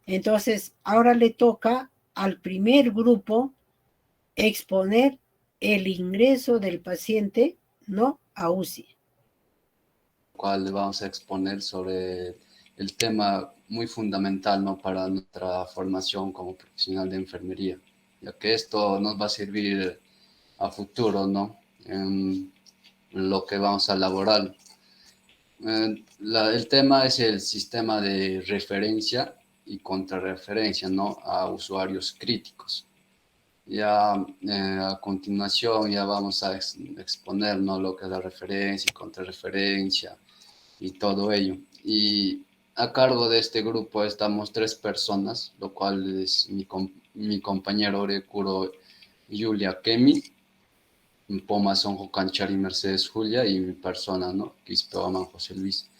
Entonces, ahora le toca al primer grupo exponer el ingreso del paciente, ¿no?, a UCI. Cual vamos a exponer sobre el tema muy fundamental, ¿no?, para nuestra formación como profesional de enfermería, ya que esto nos va a servir a futuro, ¿no?, en lo que vamos a elaborar. El tema es el sistema de referencia y contrarreferencia, ¿no?, a usuarios críticos. Ya a continuación ya vamos a exponer, ¿no?, lo que es la referencia y contrarreferencia y todo ello. Y a cargo de este grupo estamos 3 personas, lo cual es mi compañero Orekuro Julia Kemi, Poma Sonjo Canchari Mercedes Julia y mi persona, ¿no?, Quispe Aman José Luis.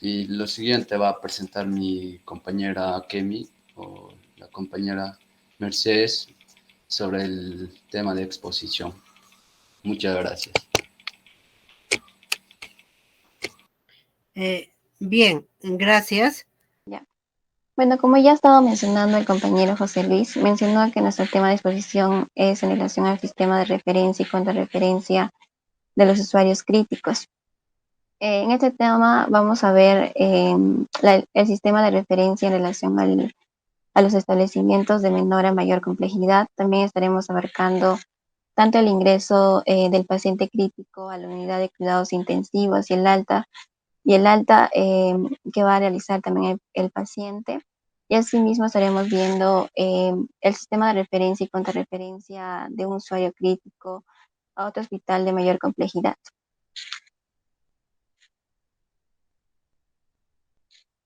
Y lo siguiente va a presentar mi compañera Kemi o la compañera Mercedes sobre el tema de exposición. Muchas gracias. Bien, gracias. Ya. Bueno, como ya ha estado mencionando el compañero José Luis, mencionó que nuestro tema de exposición es en relación al sistema de referencia y contrarreferencia de los usuarios críticos. En este tema vamos a ver el sistema de referencia en relación a los establecimientos de menor a mayor complejidad. También estaremos abarcando tanto el ingreso del paciente crítico a la unidad de cuidados intensivos y el alta que va a realizar también el paciente. Y asimismo estaremos viendo el sistema de referencia y contrarreferencia de un usuario crítico a otro hospital de mayor complejidad.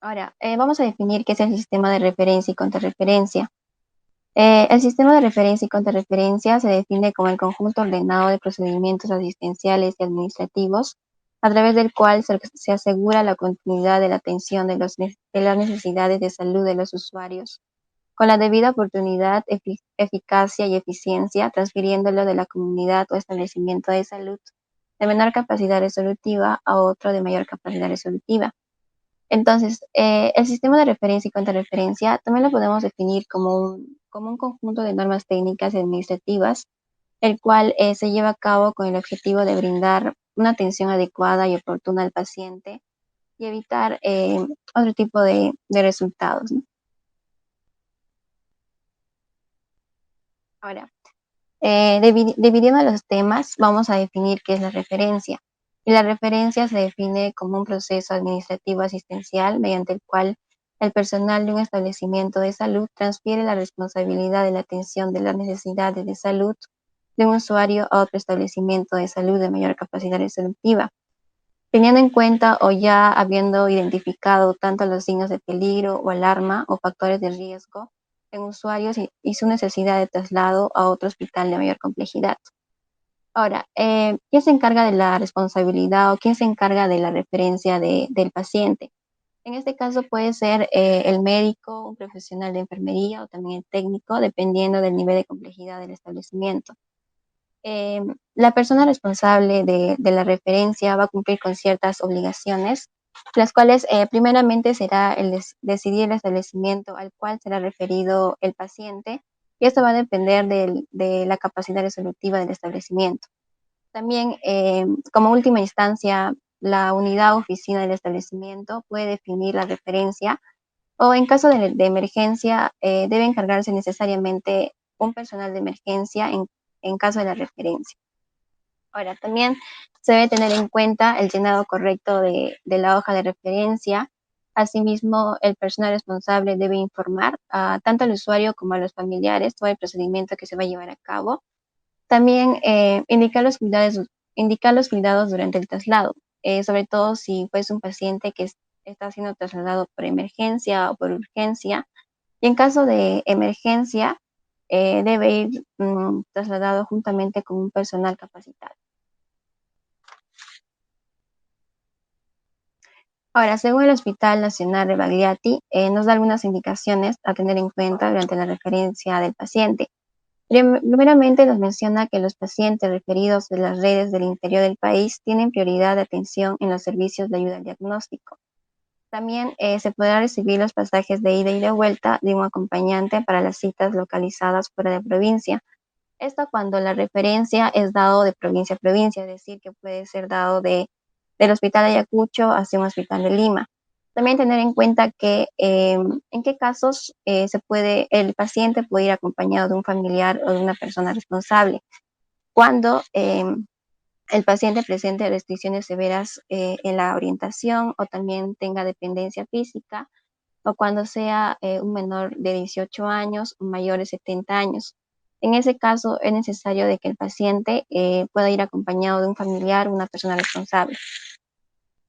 Ahora, vamos a definir qué es el sistema de referencia y contrarreferencia. El sistema de referencia y contrarreferencia se define como el conjunto ordenado de procedimientos asistenciales y administrativos a través del cual se asegura la continuidad de la atención de las necesidades de salud de los usuarios, con la debida oportunidad, eficacia y eficiencia, transfiriéndolo de la comunidad o establecimiento de salud de menor capacidad resolutiva a otro de mayor capacidad resolutiva. Entonces, el sistema de referencia y contrarreferencia también lo podemos definir como un conjunto de normas técnicas y administrativas, el cual se lleva a cabo con el objetivo de brindar una atención adecuada y oportuna al paciente y evitar otro tipo de resultados, ¿no? Ahora, dividiendo los temas, vamos a definir qué es la referencia. Y la referencia se define como un proceso administrativo asistencial mediante el cual el personal de un establecimiento de salud transfiere la responsabilidad de la atención de las necesidades de salud de un usuario a otro establecimiento de salud de mayor capacidad resolutiva, teniendo en cuenta o ya habiendo identificado tanto los signos de peligro o alarma o factores de riesgo en usuarios y su necesidad de traslado a otro hospital de mayor complejidad. Ahora, ¿quién se encarga de la responsabilidad o quién se encarga de la referencia del paciente? En este caso puede ser el médico, un profesional de enfermería o también el técnico, dependiendo del nivel de complejidad del establecimiento. La persona responsable de la referencia va a cumplir con ciertas obligaciones, las cuales primeramente será el decidir el establecimiento al cual será referido el paciente, y esto va a depender de la capacidad resolutiva del establecimiento. También, como última instancia, la unidad o oficina del establecimiento puede definir la referencia, o en caso de emergencia debe encargarse necesariamente un personal de emergencia en caso de la referencia. Ahora, también se debe tener en cuenta el llenado correcto de la hoja de referencia, Asimismo, el personal responsable debe informar tanto al usuario como a los familiares todo el procedimiento que se va a llevar a cabo. También indicar los cuidados durante el traslado, sobre todo si fuese un paciente que está siendo trasladado por emergencia o por urgencia. Y en caso de emergencia, debe ir trasladado juntamente con un personal capacitado. Ahora, según el Hospital Nacional Rebagliati, nos da algunas indicaciones a tener en cuenta durante la referencia del paciente. Primeramente nos menciona que los pacientes referidos de las redes del interior del país tienen prioridad de atención en los servicios de ayuda al diagnóstico. También se podrá recibir los pasajes de ida y de vuelta de un acompañante para las citas localizadas fuera de provincia. Esto cuando la referencia es dado de provincia a provincia, es decir, que puede ser dado del Hospital de Ayacucho hacia un hospital de Lima. También tener en cuenta que en qué casos el paciente puede ir acompañado de un familiar o de una persona responsable. Cuando el paciente presente restricciones severas en la orientación o también tenga dependencia física, o cuando sea un menor de 18 años o mayor de 70 años. En ese caso es necesario de que el paciente pueda ir acompañado de un familiar o una persona responsable.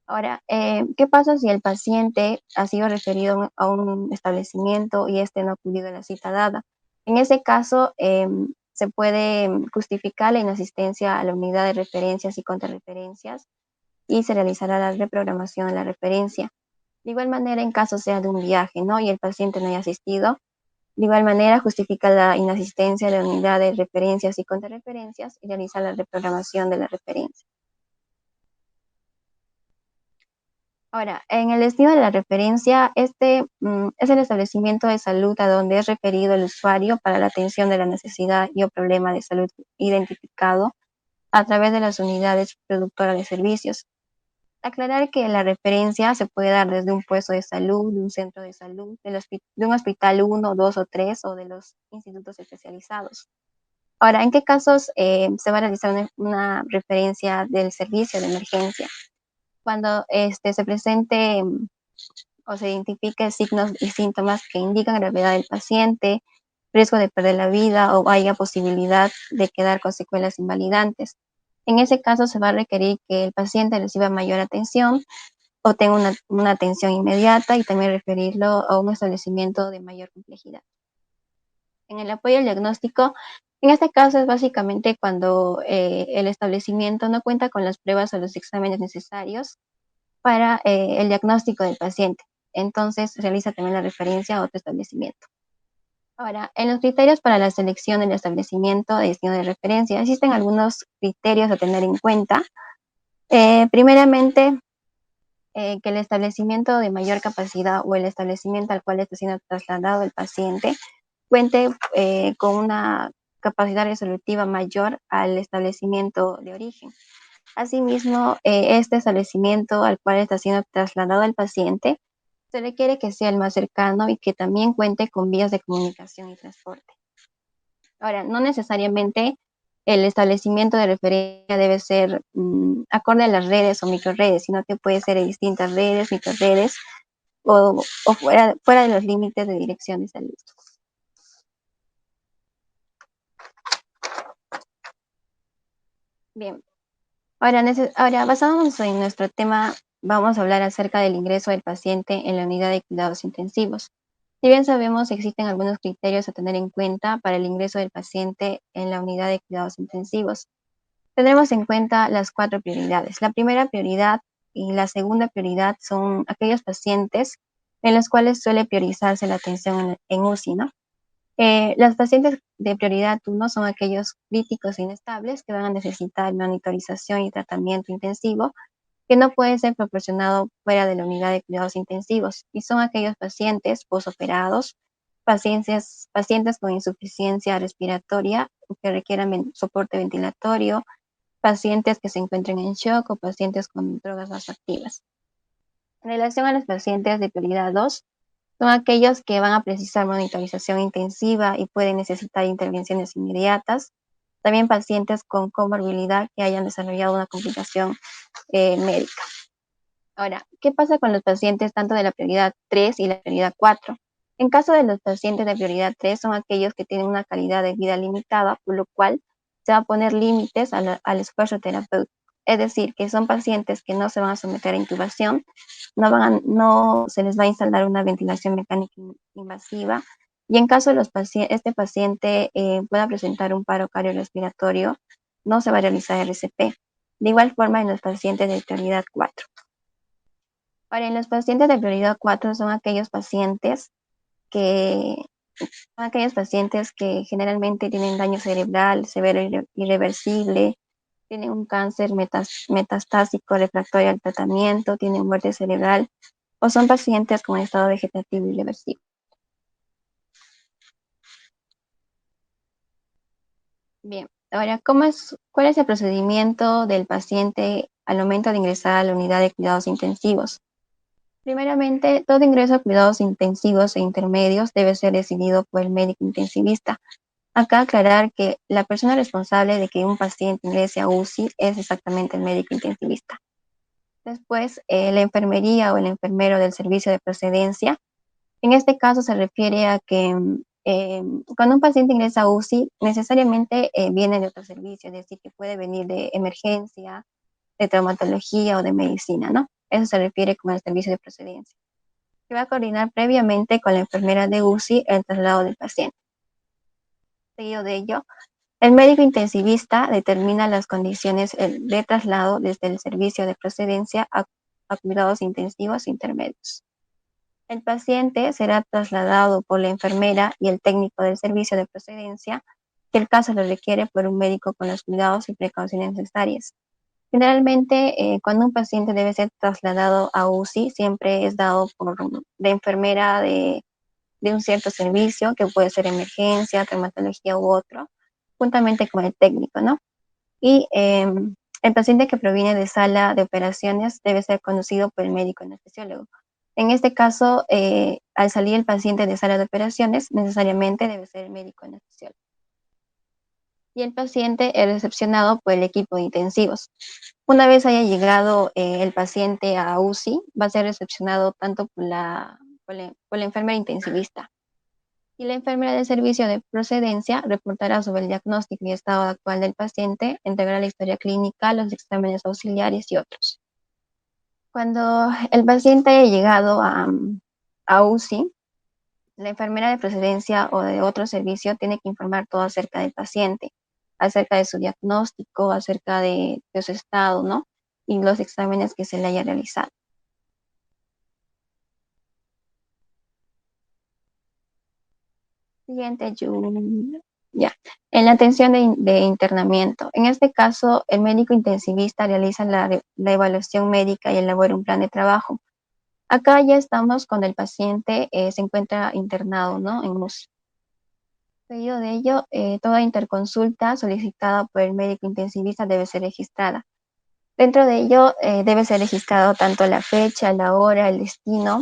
Ahora, ¿qué pasa si el paciente ha sido referido a un establecimiento y este no ha acudido a la cita dada? En ese caso, se puede justificar la inasistencia a la unidad de referencias y contrarreferencias y se realizará la reprogramación de la referencia. De igual manera, en caso sea de un viaje, ¿no? Y el paciente no haya asistido, de igual manera justifica la inasistencia a la unidad de referencias y contrarreferencias y realiza la reprogramación de la referencia. Ahora, en el destino de la referencia, es el establecimiento de salud a donde es referido el usuario para la atención de la necesidad y o problema de salud identificado a través de las unidades productoras de servicios. Aclarar que la referencia se puede dar desde un puesto de salud, de un centro de salud, de un hospital 1, 2 o 3 o de los institutos especializados. Ahora, ¿en qué casos se va a realizar una referencia del servicio de emergencia? Cuando se presente o se identifique signos y síntomas que indican gravedad del paciente, riesgo de perder la vida o haya posibilidad de quedar con secuelas invalidantes. En ese caso se va a requerir que el paciente reciba mayor atención o tenga una atención inmediata y también referirlo a un establecimiento de mayor complejidad. En el apoyo al diagnóstico, en este caso es básicamente cuando el establecimiento no cuenta con las pruebas o los exámenes necesarios para el diagnóstico del paciente. Entonces realiza también la referencia a otro establecimiento. Ahora, en los criterios para la selección del establecimiento de destino de referencia, existen algunos criterios a tener en cuenta. Primeramente, que el establecimiento de mayor capacidad o el establecimiento al cual está siendo trasladado el paciente cuente con una capacidad resolutiva mayor al establecimiento de origen. Asimismo, este establecimiento al cual está siendo trasladado el paciente se requiere que sea el más cercano y que también cuente con vías de comunicación y transporte. Ahora, no necesariamente el establecimiento de referencia debe ser acorde a las redes o microredes, sino que puede ser de distintas redes, microredes o fuera de los límites de dirección de salud. Bien, ahora basándonos en nuestro tema, vamos a hablar acerca del ingreso del paciente en la unidad de cuidados intensivos. Si bien sabemos, existen algunos criterios a tener en cuenta para el ingreso del paciente en la unidad de cuidados intensivos. Tendremos en cuenta las 4 prioridades. La primera prioridad y la segunda prioridad son aquellos pacientes en los cuales suele priorizarse la atención en UCI, ¿no? Las pacientes de prioridad 1 son aquellos críticos e inestables que van a necesitar monitorización y tratamiento intensivo que no puede ser proporcionado fuera de la unidad de cuidados intensivos, y son aquellos pacientes posoperados, pacientes con insuficiencia respiratoria o que requieran soporte ventilatorio, pacientes que se encuentren en shock o pacientes con drogas vasoactivas. En relación a los pacientes de prioridad 2, son aquellos que van a precisar monitorización intensiva y pueden necesitar intervenciones inmediatas. También pacientes con comorbilidad que hayan desarrollado una complicación médica. Ahora, ¿qué pasa con los pacientes tanto de la prioridad 3 y la prioridad 4? En caso de los pacientes de prioridad 3 son aquellos que tienen una calidad de vida limitada, por lo cual se va a poner límites al esfuerzo terapéutico. Es decir, que son pacientes que no se van a someter a intubación, no se les va a instalar una ventilación mecánica invasiva, y en caso de este paciente pueda presentar un paro cardiorrespiratorio, no se va a realizar RCP. De igual forma en los pacientes de prioridad 4. Ahora, en los pacientes de prioridad 4 son aquellos pacientes que generalmente tienen daño cerebral severo irreversible, tienen un cáncer metastásico refractario al tratamiento, tienen muerte cerebral, o son pacientes con estado vegetativo irreversible. Bien, ahora, ¿cuál es el procedimiento del paciente al momento de ingresar a la unidad de cuidados intensivos? Primeramente, todo ingreso a cuidados intensivos e intermedios debe ser decidido por el médico intensivista. Acá aclarar que la persona responsable de que un paciente ingrese a UCI es exactamente el médico intensivista. Después, la enfermería o el enfermero del servicio de procedencia. En este caso se refiere a que cuando un paciente ingresa a UCI, necesariamente viene de otro servicio, es decir, que puede venir de emergencia, de traumatología o de medicina, ¿no? Eso se refiere con el servicio de procedencia. Se va a coordinar previamente con la enfermera de UCI el traslado del paciente. Seguido de ello, el médico intensivista determina las condiciones de traslado desde el servicio de procedencia a cuidados intensivos intermedios. El paciente será trasladado por la enfermera y el técnico del servicio de procedencia, que el caso lo requiere por un médico con los cuidados y precauciones necesarias. Generalmente, cuando un paciente debe ser trasladado a UCI, siempre es dado por la enfermera de un cierto servicio, que puede ser emergencia, traumatología u otro, juntamente con el técnico, ¿no? Y el paciente que proviene de sala de operaciones debe ser conducido por el médico anestesiólogo. En este caso, al salir el paciente de sala de operaciones, necesariamente debe ser el médico anestesiólogo. Y el paciente es recepcionado por el equipo de intensivos. Una vez haya llegado el paciente a UCI, va a ser recepcionado tanto por la enfermera intensivista. Y la enfermera del servicio de procedencia reportará sobre el diagnóstico y estado actual del paciente, entregará la historia clínica, los exámenes auxiliares y otros. Cuando el paciente haya llegado a UCI, la enfermera de procedencia o de otro servicio tiene que informar todo acerca del paciente, acerca de su diagnóstico, acerca de su estado, ¿no? Y los exámenes que se le haya realizado. Siguiente, ya. En la atención de internamiento. En este caso, el médico intensivista realiza la evaluación médica y elabora un plan de trabajo. Acá ya estamos cuando el paciente se encuentra internado, ¿no? En UCI. Seguido de ello, toda interconsulta solicitada por el médico intensivista debe ser registrada. Dentro de ello debe ser registrado tanto la fecha, la hora, el destino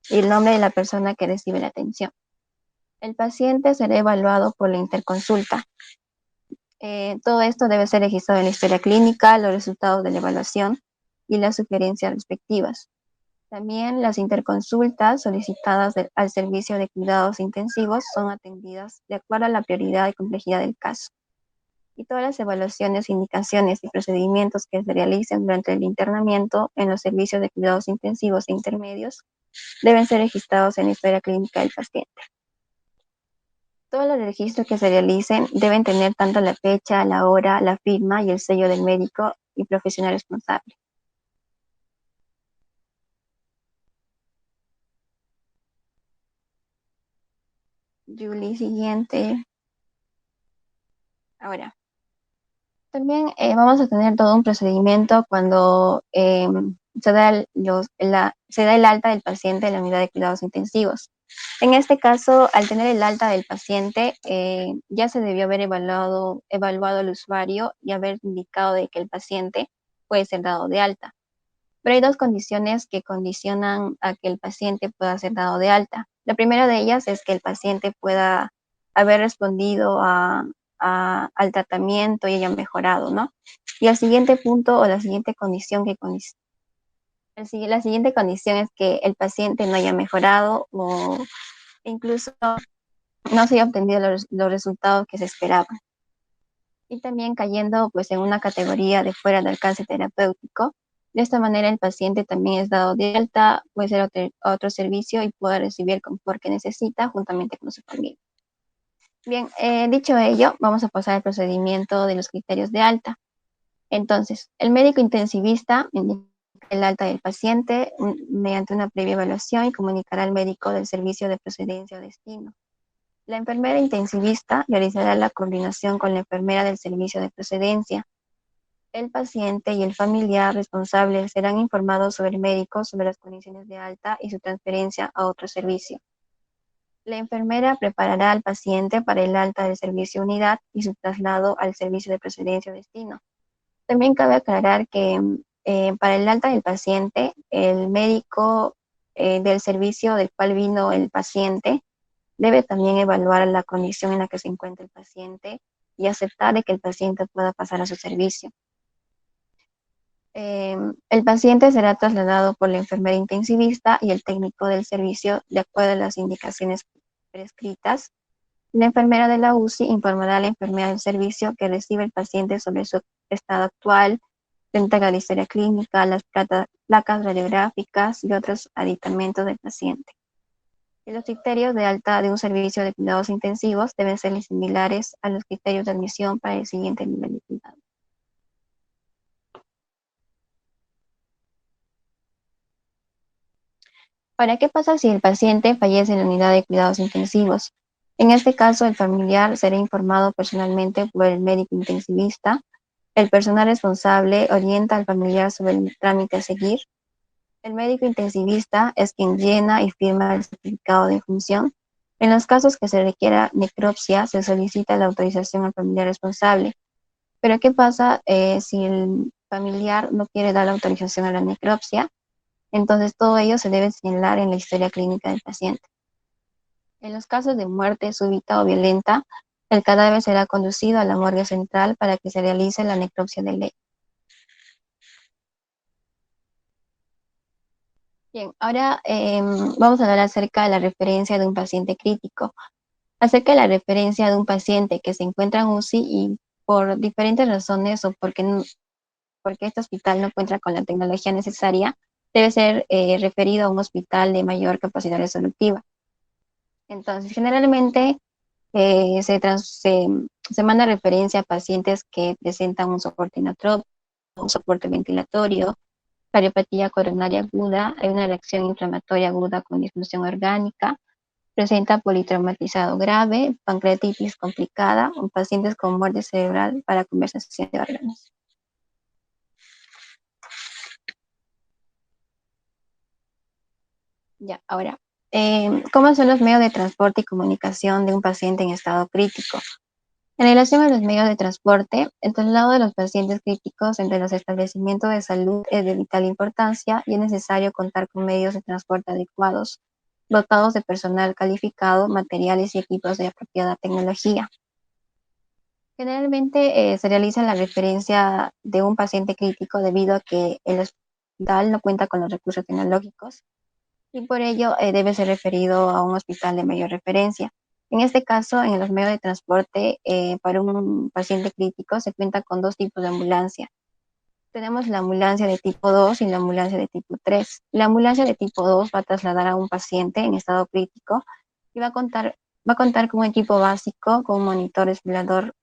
y el nombre de la persona que recibe la atención. El paciente será evaluado por la interconsulta. Todo esto debe ser registrado en la historia clínica, los resultados de la evaluación y las sugerencias respectivas. También las interconsultas solicitadas al servicio de cuidados intensivos son atendidas de acuerdo a la prioridad y complejidad del caso. Y todas las evaluaciones, indicaciones y procedimientos que se realicen durante el internamiento en los servicios de cuidados intensivos e intermedios deben ser registrados en la historia clínica del paciente. Todos los registros que se realicen deben tener tanto la fecha, la hora, la firma y el sello del médico y profesional responsable. Julie, siguiente. Ahora, también vamos a tener todo un procedimiento cuando se da el alta del paciente en la unidad de cuidados intensivos. En este caso, al tener el alta del paciente, ya se debió haber evaluado al usuario y haber indicado de que el paciente puede ser dado de alta. Pero hay dos condiciones que condicionan a que el paciente pueda ser dado de alta. La primera de ellas es que el paciente pueda haber respondido al tratamiento y haya mejorado, ¿no? Y el siguiente punto o la siguiente condición La siguiente condición es que el paciente no haya mejorado o incluso no se haya obtenido los resultados que se esperaban. Y también cayendo pues en una categoría de fuera del alcance terapéutico. De esta manera el paciente también es dado de alta, puede ser otro servicio y puede recibir el confort que necesita juntamente con su familia. Bien, dicho ello, vamos a pasar al procedimiento de los criterios de alta. Entonces, el médico intensivista indica el alta del paciente mediante una previa evaluación y comunicará al médico del servicio de procedencia o destino. La enfermera intensivista realizará la coordinación con la enfermera del servicio de procedencia. El paciente y el familiar responsable serán informados sobre el médico, sobre las condiciones de alta y su transferencia a otro servicio. La enfermera preparará al paciente para el alta del servicio unidad y su traslado al servicio de procedencia o destino. También cabe aclarar que para el alta del paciente, el médico del servicio del cual vino el paciente debe también evaluar la condición en la que se encuentra el paciente y aceptar de que el paciente pueda pasar a su servicio. El paciente será trasladado por la enfermera intensivista y el técnico del servicio de acuerdo a las indicaciones prescritas. La enfermera de la UCI informará a la enfermera del servicio que recibe el paciente sobre su estado actual, se entrega la historia clínica, las placas radiográficas y otros aditamentos del paciente. Y los criterios de alta de un servicio de cuidados intensivos deben ser similares a los criterios de admisión para el siguiente nivel de cuidado. Ahora, ¿qué pasa si el paciente fallece en la unidad de cuidados intensivos? En este caso, el familiar será informado personalmente por el médico intensivista. El personal responsable orienta al familiar sobre el trámite a seguir. El médico intensivista es quien llena y firma el certificado de función. En los casos que se requiera necropsia, se solicita la autorización al familiar responsable. Pero ¿qué pasa si el familiar no quiere dar la autorización a la necropsia? Entonces todo ello se debe señalar en la historia clínica del paciente. En los casos de muerte súbita o violenta, el cadáver será conducido a la morgue central para que se realice la necropsia de ley. Bien, ahora vamos a hablar acerca de la referencia de un paciente crítico. Acerca de la referencia de un paciente que se encuentra en UCI y por diferentes razones o porque este hospital no cuenta con la tecnología necesaria, debe ser referido a un hospital de mayor capacidad resolutiva. Entonces, generalmente se manda referencia a pacientes que presentan un soporte inotrópico, un soporte ventilatorio, cardiopatía coronaria aguda, hay una reacción inflamatoria aguda con disfunción orgánica, presenta politraumatizado grave, pancreatitis complicada, o pacientes con muerte cerebral para conversación de órganos. Ya, ahora, ¿cómo son los medios de transporte y comunicación de un paciente en estado crítico? En relación a los medios de transporte, el traslado de los pacientes críticos entre los establecimientos de salud es de vital importancia y es necesario contar con medios de transporte adecuados, dotados de personal calificado, materiales y equipos de apropiada tecnología. Generalmente se realiza la referencia de un paciente crítico debido a que el hospital no cuenta con los recursos tecnológicos y por ello debe ser referido a un hospital de mayor referencia. En este caso, en los medios de transporte, para un paciente crítico se cuenta con dos tipos de ambulancia. Tenemos la ambulancia de tipo 2 y la ambulancia de tipo 3. La ambulancia de tipo 2 va a trasladar a un paciente en estado crítico y va a contar con un equipo básico, con un monitor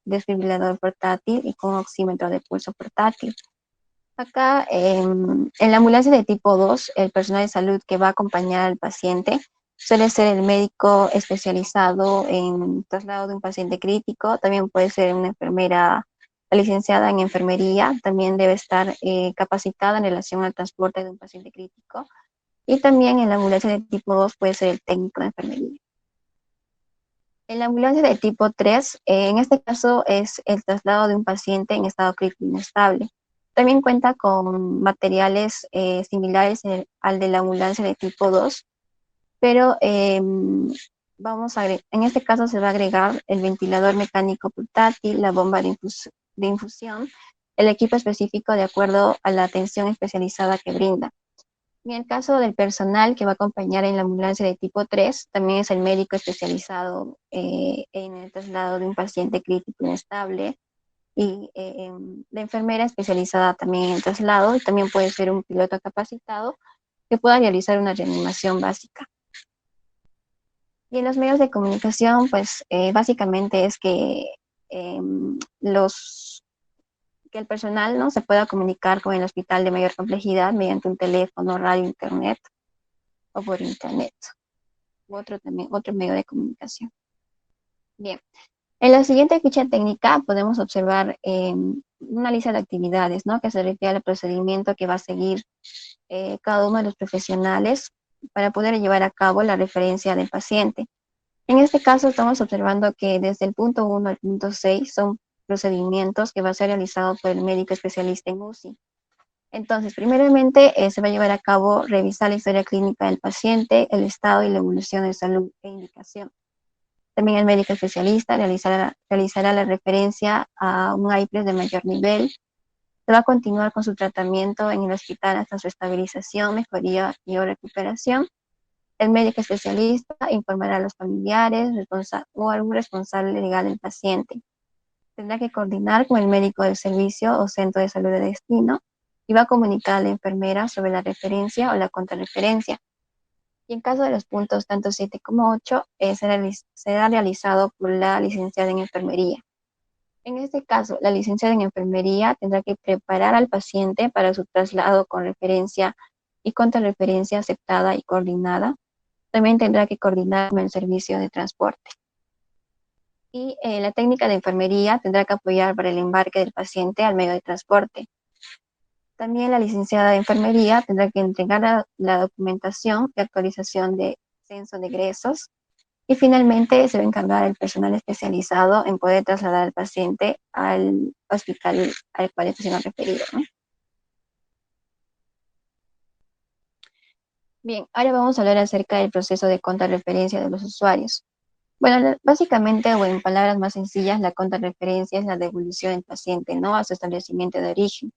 desfibrilador portátil y con un oxímetro de pulso portátil. Acá, en la ambulancia de tipo 2, el personal de salud que va a acompañar al paciente suele ser el médico especializado en traslado de un paciente crítico, también puede ser una enfermera licenciada en enfermería, también debe estar capacitada en relación al transporte de un paciente crítico, y también en la ambulancia de tipo 2 puede ser el técnico de enfermería. En la ambulancia de tipo 3, en este caso es el traslado de un paciente en estado crítico inestable. También cuenta con materiales similares al de la ambulancia de tipo 2, pero en este caso se va a agregar el ventilador mecánico portátil, la bomba de infusión, el equipo específico de acuerdo a la atención especializada que brinda. En el caso del personal que va a acompañar en la ambulancia de tipo 3, también es el médico especializado en el traslado de un paciente crítico inestable y la enfermera especializada también en el traslado, y también puede ser un piloto capacitado que pueda realizar una reanimación básica. Y en los medios de comunicación, pues básicamente es que que el personal, ¿no?, se pueda comunicar con el hospital de mayor complejidad mediante un teléfono, radio, internet o por internet, u otro medio de comunicación. Bien, en la siguiente ficha técnica podemos observar una lista de actividades, ¿no?, que se refiere al procedimiento que va a seguir cada uno de los profesionales para poder llevar a cabo la referencia del paciente. En este caso estamos observando que desde el punto 1 al punto 6 son procedimientos que va a ser realizado por el médico especialista en UCI. Entonces, primeramente se va a llevar a cabo revisar la historia clínica del paciente, el estado y la evolución de salud e indicación. También el médico especialista realizará la referencia a un IPRES de mayor nivel. Se va a continuar con su tratamiento en el hospital hasta su estabilización, mejoría y o recuperación. El médico especialista informará a los familiares o algún responsable legal del paciente. Tendrá que coordinar con el médico del servicio o centro de salud de destino y va a comunicar a la enfermera sobre la referencia o la contrarreferencia. Y en caso de los puntos tanto 7 como 8, será realizado por la licenciada en enfermería. En este caso, la licenciada en enfermería tendrá que preparar al paciente para su traslado con referencia y contrarreferencia aceptada y coordinada. También tendrá que coordinar con el servicio de transporte. Y la técnica de enfermería tendrá que apoyar para el embarque del paciente al medio de transporte. También la licenciada de enfermería tendrá que entregar la documentación de actualización de censo de egresos. Y finalmente se va a encargar el personal especializado en poder trasladar al paciente al hospital al cual el paciente ha referido, ¿no? Bien, ahora vamos a hablar acerca del proceso de contrarreferencia de los usuarios. Bueno, básicamente, o en palabras más sencillas, la contrarreferencia es la devolución del paciente, ¿no?, a su establecimiento de origen.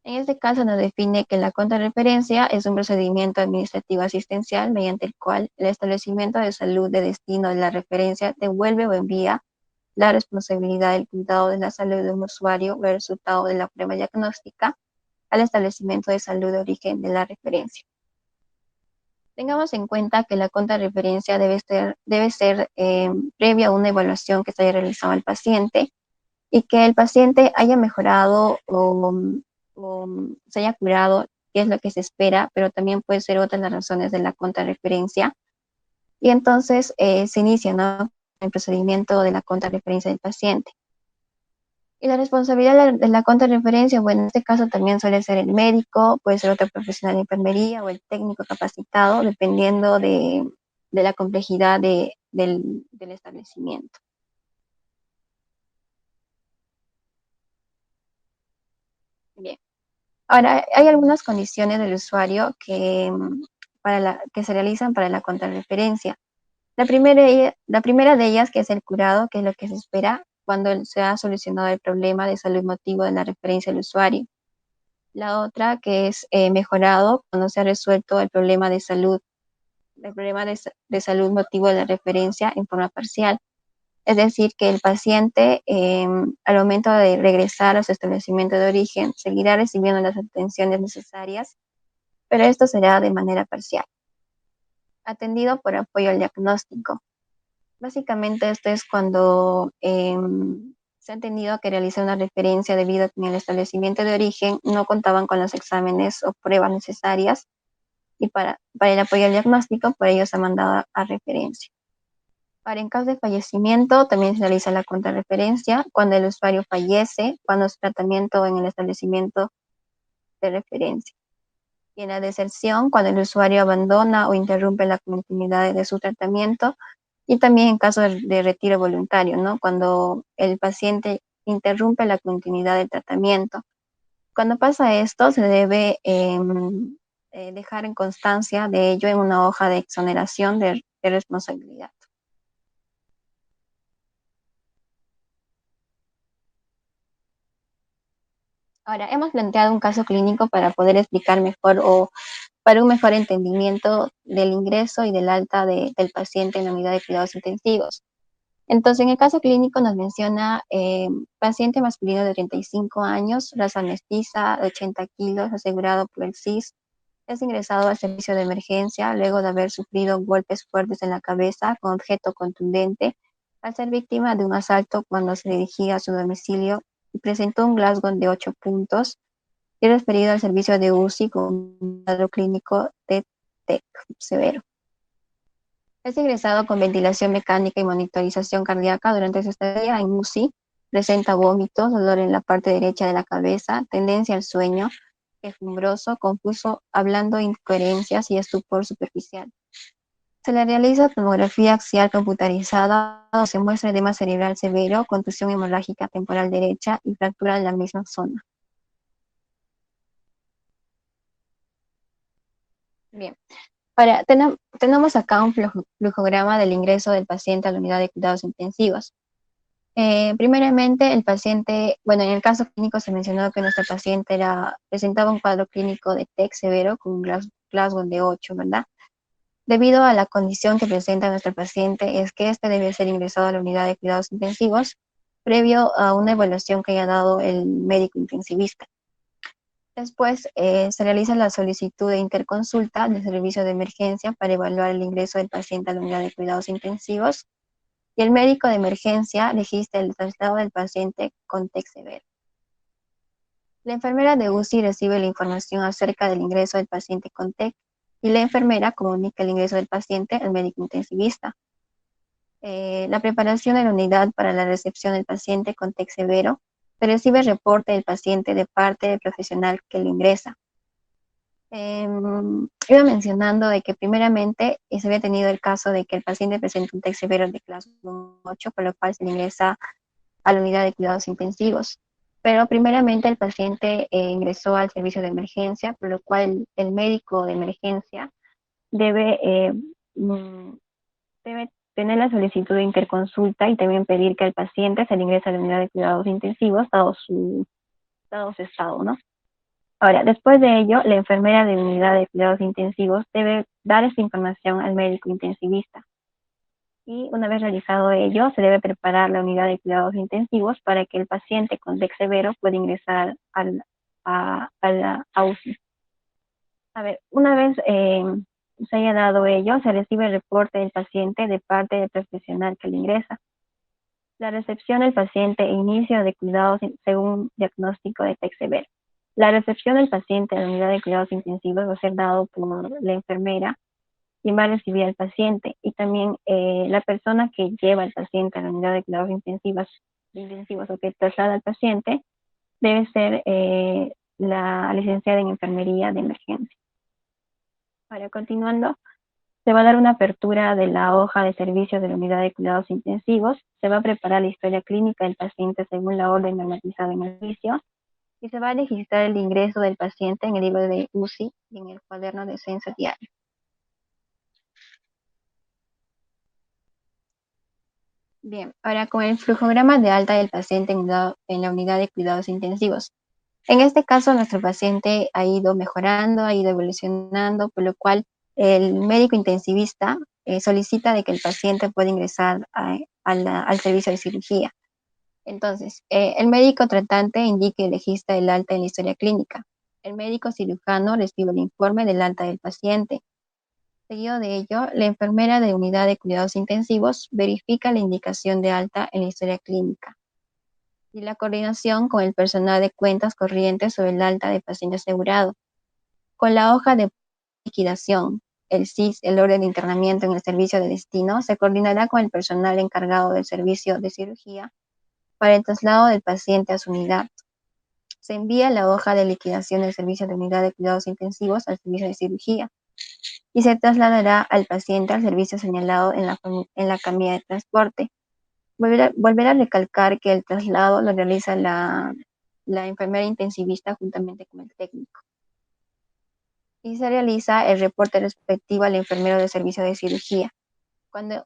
En este caso nos define que la contrarreferencia es un procedimiento administrativo asistencial mediante el cual el establecimiento de salud de destino de la referencia devuelve o envía la responsabilidad del cuidado de la salud de un usuario o el resultado de la prueba diagnóstica al establecimiento de salud de origen de la referencia. Tengamos en cuenta que la contrarreferencia debe ser previa a una evaluación que se haya realizado al paciente y que el paciente haya mejorado o se haya curado, que es lo que se espera, pero también puede ser otras las razones de la contrarreferencia. Y entonces se inicia, ¿no?, el procedimiento de la contrarreferencia del paciente. Y la responsabilidad de la contrarreferencia, bueno, en este caso también suele ser el médico, puede ser otro profesional de enfermería o el técnico capacitado, dependiendo de la complejidad del establecimiento. Bien. Ahora, hay algunas condiciones del usuario que se realizan para la contrarreferencia. La primera de ellas, que es el curado, que es lo que se espera cuando se ha solucionado el problema de salud motivo de la referencia del usuario. La otra, que es mejorado cuando se ha resuelto el problema de salud motivo de la referencia en forma parcial. Es decir, que el paciente, al momento de regresar a su establecimiento de origen, seguirá recibiendo las atenciones necesarias, pero esto será de manera parcial. Atendido por apoyo al diagnóstico. Básicamente esto es cuando se han tenido que realizar una referencia debido a que en el establecimiento de origen no contaban con los exámenes o pruebas necesarias y para el apoyo al diagnóstico, por ello se ha mandado a referencia. Ahora, en caso de fallecimiento, también se realiza la contrarreferencia cuando el usuario fallece, cuando su tratamiento en el establecimiento de referencia. Y en la deserción, cuando el usuario abandona o interrumpe la continuidad de su tratamiento, y también en caso de retiro voluntario, ¿no?, cuando el paciente interrumpe la continuidad del tratamiento. Cuando pasa esto, se debe dejar en constancia de ello en una hoja de exoneración de responsabilidad. Ahora, hemos planteado un caso clínico para poder explicar mejor o para un mejor entendimiento del ingreso y del alta del paciente en la unidad de cuidados intensivos. Entonces, en el caso clínico nos menciona paciente masculino de 35 años, raza mestiza, de 80 kilos, asegurado por el CIS, es ingresado al servicio de emergencia luego de haber sufrido golpes fuertes en la cabeza con objeto contundente al ser víctima de un asalto cuando se dirigía a su domicilio y presentó un Glasgow de 8 puntos y referido al servicio de UCI con un cuadro clínico de TEC severo. Es ingresado con ventilación mecánica y monitorización cardíaca durante su estadía en UCI. Presenta vómitos, dolor en la parte derecha de la cabeza, tendencia al sueño, quejumbroso, confuso, hablando incoherencias y estupor superficial. Se le realiza tomografía axial computarizada, donde se muestra edema cerebral severo, contusión hemorrágica temporal derecha y fractura de la misma zona. Bien. Ahora, tenemos acá un flujograma del ingreso del paciente a la unidad de cuidados intensivos. Primeramente, el paciente, bueno, en el caso clínico se mencionó que nuestro paciente presentaba un cuadro clínico de TEC severo con un Glasgow de 8, ¿verdad? Debido a la condición que presenta nuestro paciente, es que este debe ser ingresado a la unidad de cuidados intensivos previo a una evaluación que haya dado el médico intensivista. Después se realiza la solicitud de interconsulta del servicio de emergencia para evaluar el ingreso del paciente a la unidad de cuidados intensivos y el médico de emergencia registra el traslado del paciente con TEC severo. La enfermera de UCI recibe la información acerca del ingreso del paciente con TEC y la enfermera comunica el ingreso del paciente al médico intensivista. La preparación de la unidad para la recepción del paciente con TEC severo. Se recibe reporte del paciente de parte del profesional que lo ingresa. Iba mencionando de que primeramente se había tenido el caso de que el paciente presenta un TEC severo de clase 8, por lo cual se le ingresa a la unidad de cuidados intensivos. Pero primeramente el paciente ingresó al servicio de emergencia, por lo cual el médico de emergencia debe tener la solicitud de interconsulta y también pedir que el paciente se le ingrese a la unidad de cuidados intensivos, dado su estado, ¿no? Ahora, después de ello, la enfermera de unidad de cuidados intensivos debe dar esta información al médico intensivista. Y una vez realizado ello, se debe preparar la unidad de cuidados intensivos para que el paciente con TEC severo pueda ingresar a UCI. A ver, una vez se haya dado ello, se recibe el reporte del paciente de parte del profesional que le ingresa. La recepción del paciente e inicio de cuidados según diagnóstico de TEC severo. La recepción del paciente en la unidad de cuidados intensivos va a ser dado por la enfermera, quien va a recibir al paciente, y también la persona que lleva al paciente a la unidad de cuidados intensivos o que traslada al paciente debe ser la licenciada en enfermería de emergencia. Ahora, continuando, se va a dar una apertura de la hoja de servicios de la unidad de cuidados intensivos, se va a preparar la historia clínica del paciente según la orden normatizada en el servicio, y se va a registrar el ingreso del paciente en el libro de UCI y en el cuaderno de censo diario. Bien, ahora con el flujograma de alta del paciente en la unidad de cuidados intensivos. En este caso, nuestro paciente ha ido mejorando, ha ido evolucionando, por lo cual el médico intensivista solicita de que el paciente pueda ingresar al servicio de cirugía. Entonces, el médico tratante indica y registra el alta en la historia clínica. El médico cirujano recibe el informe del alta del paciente. Seguido de ello, la enfermera de unidad de cuidados intensivos verifica la indicación de alta en la historia clínica y la coordinación con el personal de cuentas corrientes sobre el alta de paciente asegurado. Con la hoja de liquidación, el CIS, el orden de internamiento en el servicio de destino, se coordinará con el personal encargado del servicio de cirugía para el traslado del paciente a su unidad. Se envía la hoja de liquidación del servicio de unidad de cuidados intensivos al servicio de cirugía y se trasladará al paciente al servicio señalado en la camilla de transporte. Volver a recalcar que el traslado lo realiza la enfermera intensivista juntamente con el técnico. Y se realiza el reporte respectivo al enfermero del servicio de cirugía.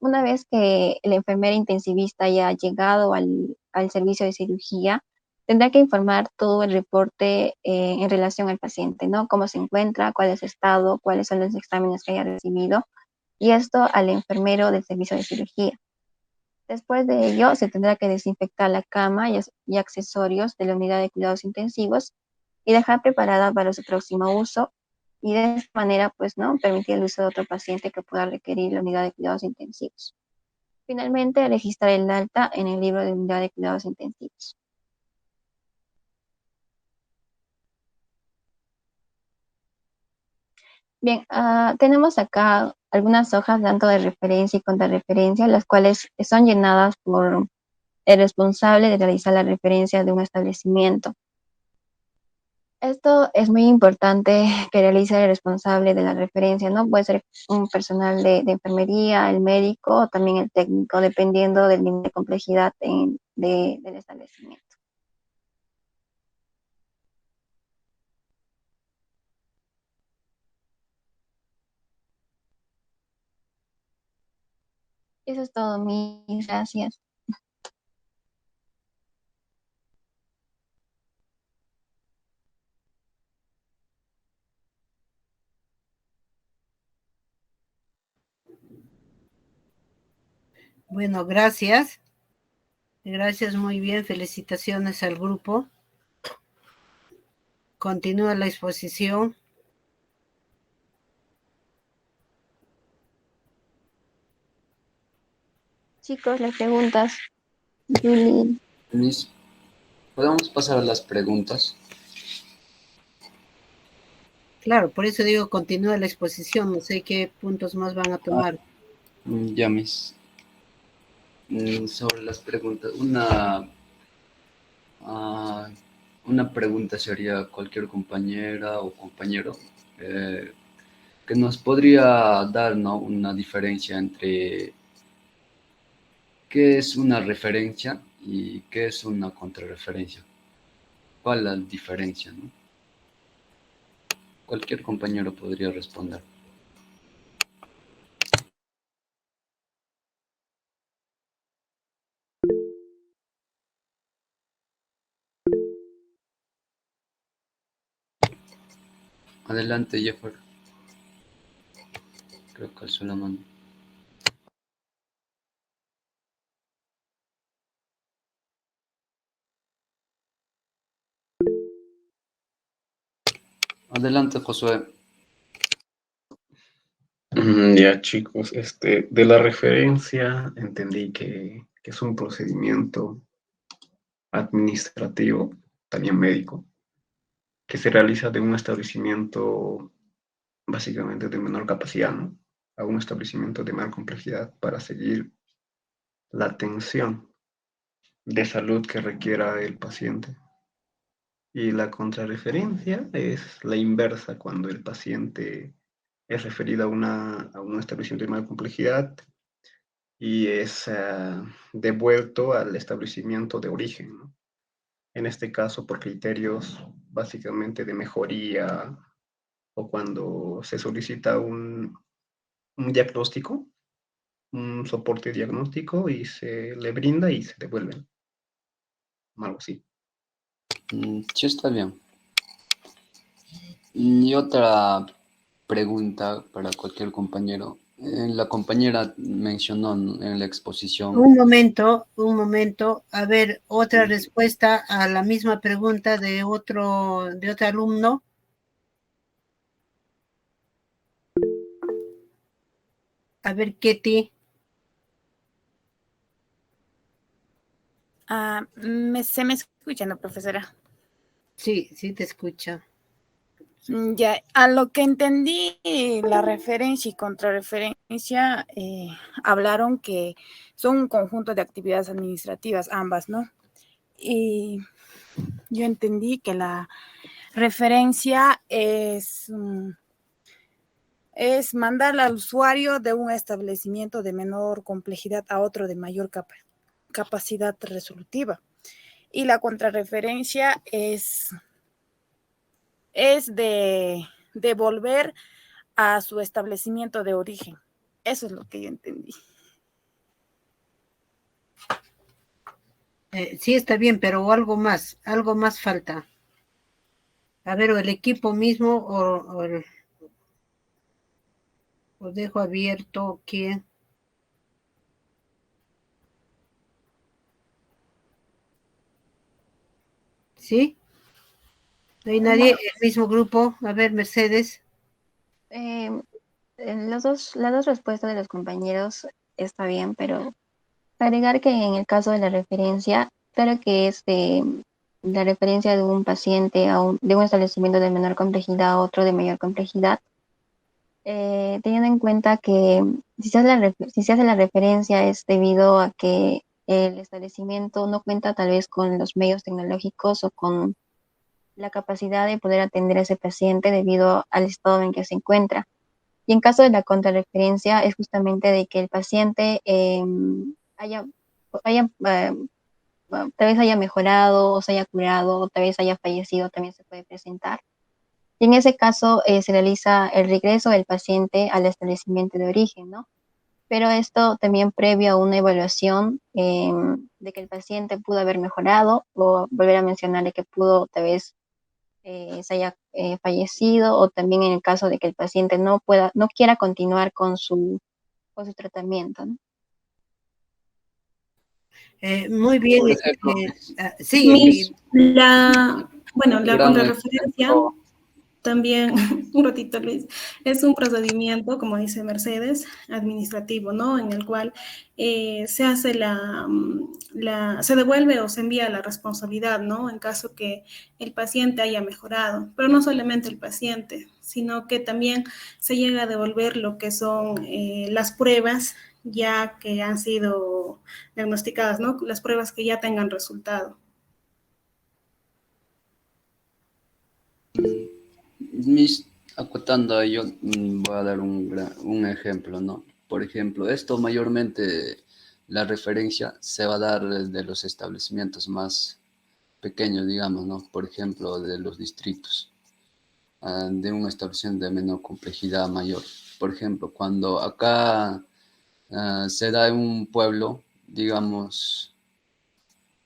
Una vez que la enfermera intensivista haya llegado al servicio de cirugía, tendrá que informar todo el reporte en relación al paciente, ¿no? Cómo se encuentra, cuál es su estado, cuáles son los exámenes que haya recibido, y esto al enfermero del servicio de cirugía. Después de ello, se tendrá que desinfectar la cama y accesorios de la unidad de cuidados intensivos y dejar preparada para su próximo uso, y de esta manera, pues, ¿no?, permitir el uso de otro paciente que pueda requerir la unidad de cuidados intensivos. Finalmente, registrar el alta en el libro de unidad de cuidados intensivos. Bien, tenemos acá algunas hojas tanto de referencia y contrarreferencia, las cuales son llenadas por el responsable de realizar la referencia de un establecimiento. Esto es muy importante que realice el responsable de la referencia, ¿no? Puede ser un personal de enfermería, el médico o también el técnico, dependiendo del nivel de complejidad del establecimiento. Eso es todo, mis gracias. Bueno, gracias. Gracias, muy bien. Felicitaciones al grupo. Continúa la exposición. Chicos, las preguntas. Julie. Miss, ¿podemos pasar a las preguntas? Claro, por eso digo, continúa la exposición. No sé qué puntos más van a tomar. Ya, Miss. Sobre las preguntas, una pregunta sería cualquier compañera o compañero que nos podría dar, ¿no?, una diferencia entre qué es una referencia y qué es una contrarreferencia. ¿Cuál es la diferencia, no? Cualquier compañero podría responder. Adelante, Jeffer. Creo que alzó la mano. Adelante, Josué. Ya, chicos, de la referencia entendí que es un procedimiento administrativo, también médico, que se realiza de un establecimiento básicamente de menor capacidad, ¿no?, a un establecimiento de menor complejidad para seguir la atención de salud que requiera el paciente. Y la contrarreferencia es la inversa, cuando el paciente es referido a un establecimiento de menor complejidad y es devuelto al establecimiento de origen, ¿no? En este caso, por criterios básicamente de mejoría, o cuando se solicita un diagnóstico, un soporte diagnóstico, y se le brinda y se devuelven. Algo así. Sí, está bien. Y otra pregunta para cualquier compañero. La compañera mencionó en la exposición. Un momento. A ver, otra respuesta a la misma pregunta de otro alumno. A ver, Ketty. ¿Se me escucha, no, profesora? Sí, te escucho. Ya, a lo que entendí, la referencia y contrarreferencia hablaron que son un conjunto de actividades administrativas, ambas, ¿no? Y yo entendí que la referencia es mandar al usuario de un establecimiento de menor complejidad a otro de mayor capacidad resolutiva. Y la contrarreferencia es de volver a su establecimiento de origen. Eso es lo que yo entendí. Sí, está bien, pero algo más falta. A ver, o el equipo mismo, o dejo abierto, ¿quién? ¿Sí? ¿No hay nadie? Bueno, ¿El mismo grupo? A ver, Mercedes. eh, las dos respuestas de los compañeros está bien, pero agregar que en el caso de la referencia, claro que es la referencia de un paciente de un establecimiento de menor complejidad a otro de mayor complejidad, teniendo en cuenta que si se hace la referencia es debido a que el establecimiento no cuenta tal vez con los medios tecnológicos o con la capacidad de poder atender a ese paciente debido al estado en que se encuentra. Y en caso de la contrarreferencia es justamente de que el paciente tal vez haya mejorado o se haya curado o tal vez haya fallecido, también se puede presentar. Y en ese caso se realiza el regreso del paciente al establecimiento de origen, ¿no? Pero esto también previo a una evaluación de que el paciente pudo haber mejorado o volver a mencionarle que pudo tal vez se haya fallecido o también en el caso de que el paciente no quiera continuar con su tratamiento, ¿no? Muy bien. Por ejemplo, Sí, Bueno, un la gran contrarreferencia ejemplo. también, un ratito Luis, es un procedimiento, como dice Mercedes, administrativo, ¿no? En el cual se hace se devuelve o se envía la responsabilidad, ¿no? En caso que el paciente haya mejorado, pero no solamente el paciente, sino que también se llega a devolver lo que son las pruebas ya que han sido diagnosticadas, ¿no? Las pruebas que ya tengan resultado. Acotando a ello, voy a dar un ejemplo, ¿no? Por ejemplo, esto mayormente la referencia se va a dar de los establecimientos más pequeños, digamos, ¿no? Por ejemplo, de los distritos, de un establecimiento de menor complejidad mayor. Por ejemplo, cuando acá se da en un pueblo, digamos,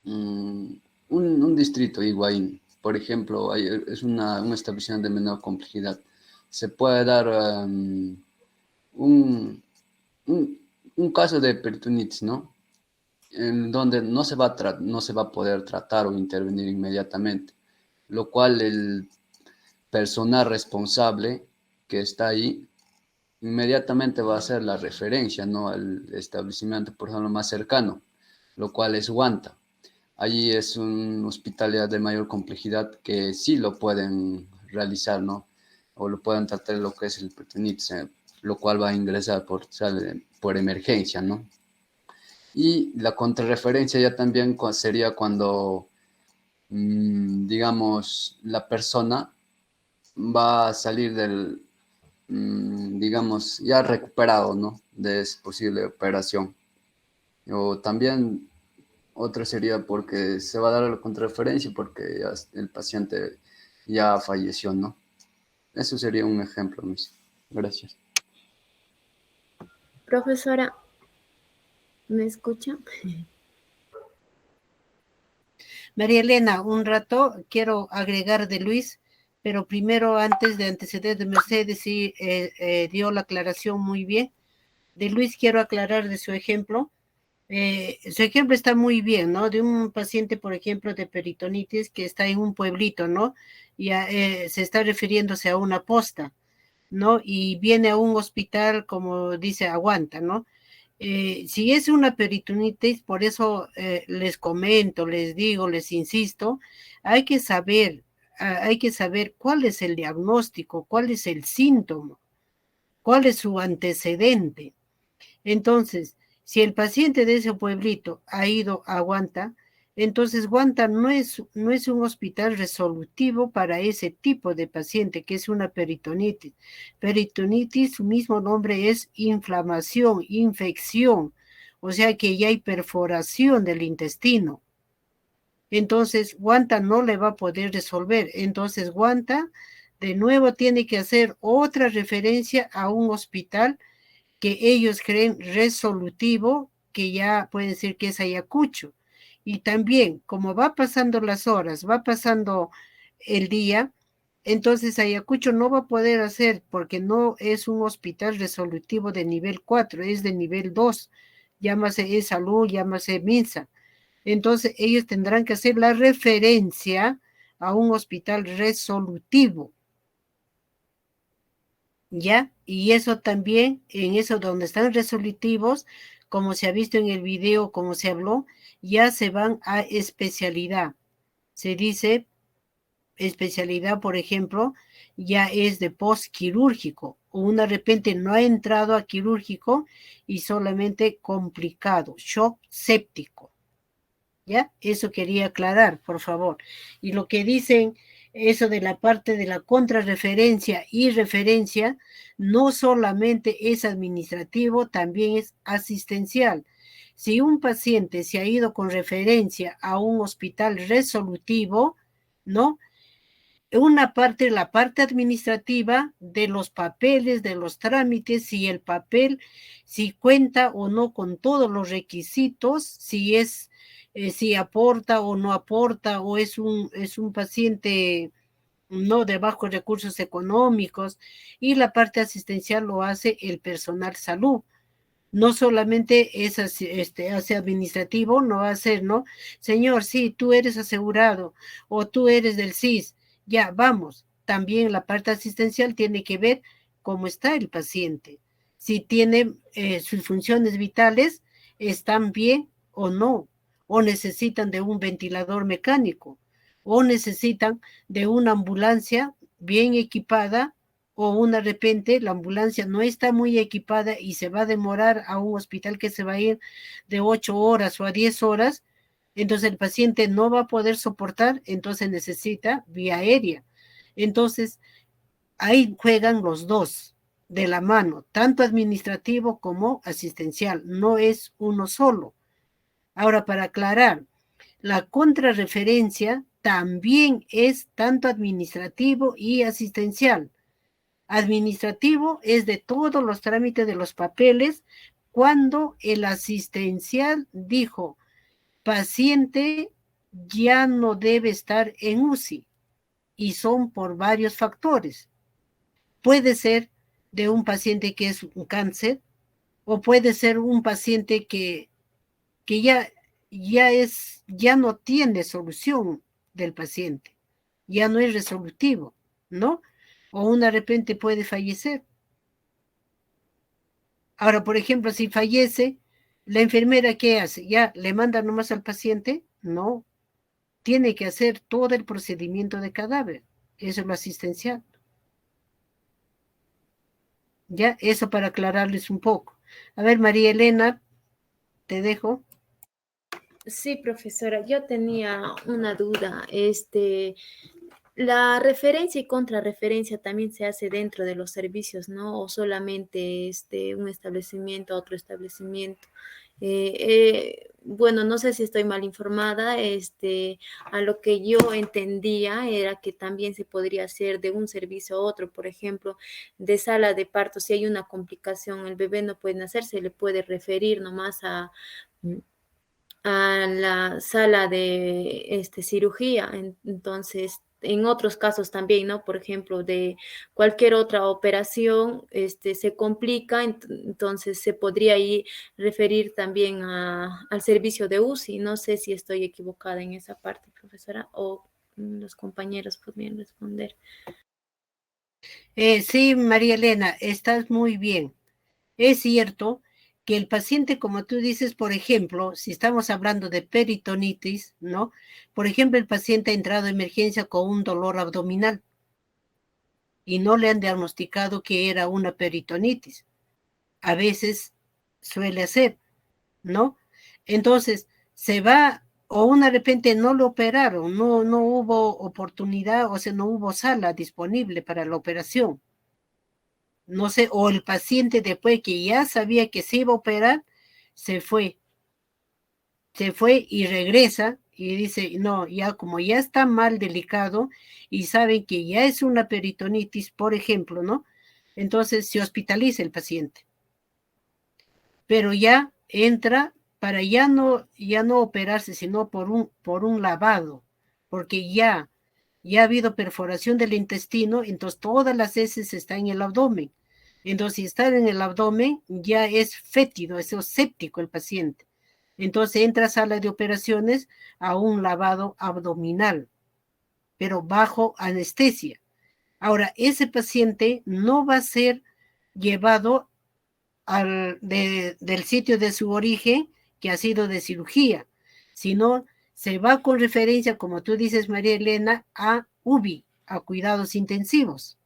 un distrito, Higuaín, por ejemplo, es un establecimiento de menor complejidad. Se puede dar un, un, un caso de peritonitis, ¿no? En donde no se va a poder tratar o intervenir inmediatamente, lo cual el personal responsable que está ahí inmediatamente va a hacer la referencia, ¿no? Al establecimiento, por ejemplo, más cercano, lo cual es Huanta. Allí es un hospital ya de mayor complejidad que sí lo pueden realizar, ¿no? O lo pueden tratar lo que es el peritonitis, lo cual va a ingresar por emergencia, ¿no? Y la contrarreferencia ya también sería cuando, digamos, la persona va a salir digamos, ya recuperado, ¿no? De esa posible operación. O también otra sería porque se va a dar la contrarreferencia porque ya el paciente ya falleció, ¿no? Eso sería un ejemplo, Miss. Gracias. Profesora, ¿me escucha? María Elena, un rato quiero agregar de Luis, pero primero antes de anteceder de Mercedes, sí dio la aclaración muy bien. De Luis quiero aclarar de su ejemplo. Su ejemplo está muy bien, ¿no? De un paciente, por ejemplo, de peritonitis que está en un pueblito, ¿no? Y se está refiriéndose a una posta, ¿no? Y viene a un hospital, como dice, aguanta, ¿no? Si es una peritonitis, por eso les comento, les digo, les insisto, hay que saber, hay que saber cuál es el diagnóstico, cuál es el síntoma, cuál es su antecedente. Entonces, si el paciente de ese pueblito ha ido a Guanta, entonces Guanta no es un hospital resolutivo para ese tipo de paciente, que es una peritonitis. Peritonitis, su mismo nombre es inflamación, infección, o sea que ya hay perforación del intestino. Entonces, Guanta no le va a poder resolver. Entonces, Guanta de nuevo tiene que hacer otra referencia a un hospital que ellos creen resolutivo, que ya puede ser que es Ayacucho. Y también, como va pasando las horas, va pasando el día, entonces Ayacucho no va a poder hacer, porque no es un hospital resolutivo de nivel 4, es de nivel 2, llámase E-Salud, llámase MINSA. Entonces ellos tendrán que hacer la referencia a un hospital resolutivo, ¿ya? Y eso también, en eso donde están resolutivos, como se ha visto en el video, como se habló, ya se van a especialidad. Se dice especialidad, por ejemplo, ya es de postquirúrgico, o una de repente no ha entrado a quirúrgico y solamente complicado, shock séptico. ¿Ya? Eso quería aclarar, por favor. Y lo que dicen, eso de la parte de la contrarreferencia y referencia, no solamente es administrativo, también es asistencial. Si un paciente se ha ido con referencia a un hospital resolutivo, ¿no? Una parte, la parte administrativa de los papeles, de los trámites, si el papel, si cuenta o no con todos los requisitos, si aporta o no aporta, o es un paciente no de bajos recursos económicos, y la parte asistencial lo hace el personal salud. No solamente es hace administrativo, no va a ser, ¿no? Señor, sí, tú eres asegurado o tú eres del CIS, ya, vamos. También la parte asistencial tiene que ver cómo está el paciente, si tiene sus funciones vitales, están bien o no, o necesitan de un ventilador mecánico, o necesitan de una ambulancia bien equipada, o de repente la ambulancia no está muy equipada y se va a demorar a un hospital que se va a ir de 8 horas o a 10 horas, entonces el paciente no va a poder soportar, entonces necesita vía aérea. Entonces, ahí juegan los dos de la mano, tanto administrativo como asistencial, no es uno solo. Ahora, para aclarar, la contrarreferencia también es tanto administrativo y asistencial. Administrativo es de todos los trámites de los papeles, cuando el asistencial dijo, paciente ya no debe estar en UCI, y son por varios factores. Puede ser de un paciente que es un cáncer, o puede ser un paciente que ya no tiene solución del paciente, ya no es resolutivo, ¿no? O de repente puede fallecer. Ahora, por ejemplo, si fallece, ¿la enfermera qué hace? ¿Ya le manda nomás al paciente? No, tiene que hacer todo el procedimiento de cadáver, eso es lo asistencial. Ya, eso para aclararles un poco. A ver, María Elena, te dejo. Sí, profesora, yo tenía una duda. La referencia y contrarreferencia también se hace dentro de los servicios, ¿no? O solamente un establecimiento a otro establecimiento. Bueno, no sé si estoy mal informada. A lo que yo entendía era que también se podría hacer de un servicio a otro, por ejemplo, de sala de parto. Si hay una complicación, el bebé no puede nacer, se le puede referir nomás a la sala de cirugía. Entonces, en otros casos también, ¿no? Por ejemplo, de cualquier otra operación, se complica, entonces se podría ir referir también al servicio de UCI. No sé si estoy equivocada en esa parte, profesora, o los compañeros podrían responder. Sí, María Elena, estás muy bien. Es cierto que el paciente, como tú dices, por ejemplo, si estamos hablando de peritonitis, ¿no? Por ejemplo, el paciente ha entrado a emergencia con un dolor abdominal y no le han diagnosticado que era una peritonitis. A veces suele hacer, ¿no? Entonces, se va, o de repente no lo operaron, no hubo oportunidad, o sea, no hubo sala disponible para la operación. No sé, o el paciente después que ya sabía que se iba a operar, se fue y regresa y dice, no, ya como ya está mal delicado y saben que ya es una peritonitis, por ejemplo, ¿no? Entonces se hospitaliza el paciente. Pero ya entra para ya no operarse, sino por un lavado, porque ya ha habido perforación del intestino, entonces todas las heces están en el abdomen. Entonces, si está en el abdomen, ya es fétido, es séptico el paciente. Entonces entra a sala de operaciones a un lavado abdominal, pero bajo anestesia. Ahora, ese paciente no va a ser llevado del sitio de su origen, que ha sido de cirugía, sino se va con referencia, como tú dices, María Elena, a UBI, a cuidados intensivos.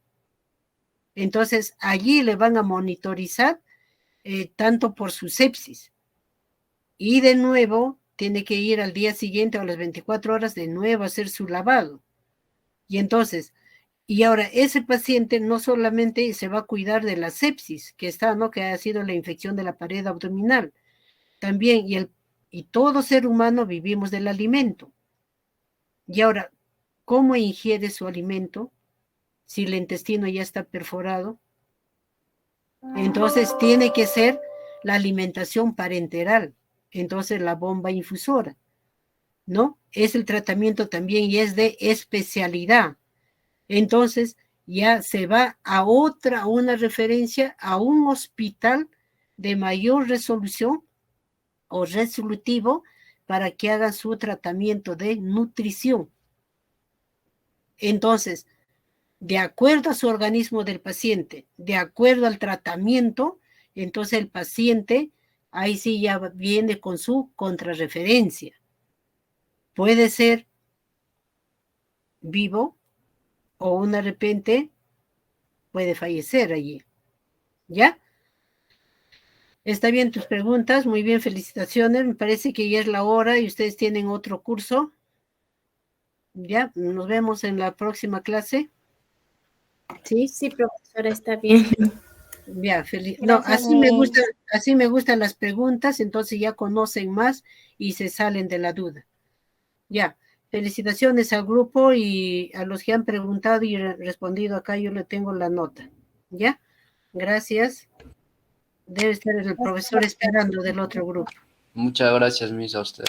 Entonces, allí le van a monitorizar tanto por su sepsis. Y de nuevo, tiene que ir al día siguiente o a las 24 horas de nuevo a hacer su lavado. Y entonces, y ahora ese paciente no solamente se va a cuidar de la sepsis que está, ¿no? Que ha sido la infección de la pared abdominal. También, y todo ser humano vivimos del alimento. Y ahora, ¿cómo ingiere su alimento si el intestino ya está perforado? Entonces tiene que ser la alimentación parenteral, entonces la bomba infusora, ¿no? Es el tratamiento también y es de especialidad. Entonces ya se va a una referencia a un hospital de mayor resolución o resolutivo para que haga su tratamiento de nutrición. Entonces, de acuerdo a su organismo del paciente, de acuerdo al tratamiento, entonces el paciente ahí sí ya viene con su contrarreferencia. Puede ser vivo o de repente puede fallecer allí. ¿Ya? Está bien tus preguntas, muy bien, felicitaciones. Me parece que ya es la hora y ustedes tienen otro curso. Ya, nos vemos en la próxima clase. Sí, profesora, está bien. Ya, feliz. No, así me gustan las preguntas, entonces ya conocen más y se salen de la duda. Ya, felicitaciones al grupo y a los que han preguntado y respondido acá, yo le tengo la nota. ¿Ya? Gracias. Debe estar el profesor esperando del otro grupo. Muchas gracias, Miss, a usted.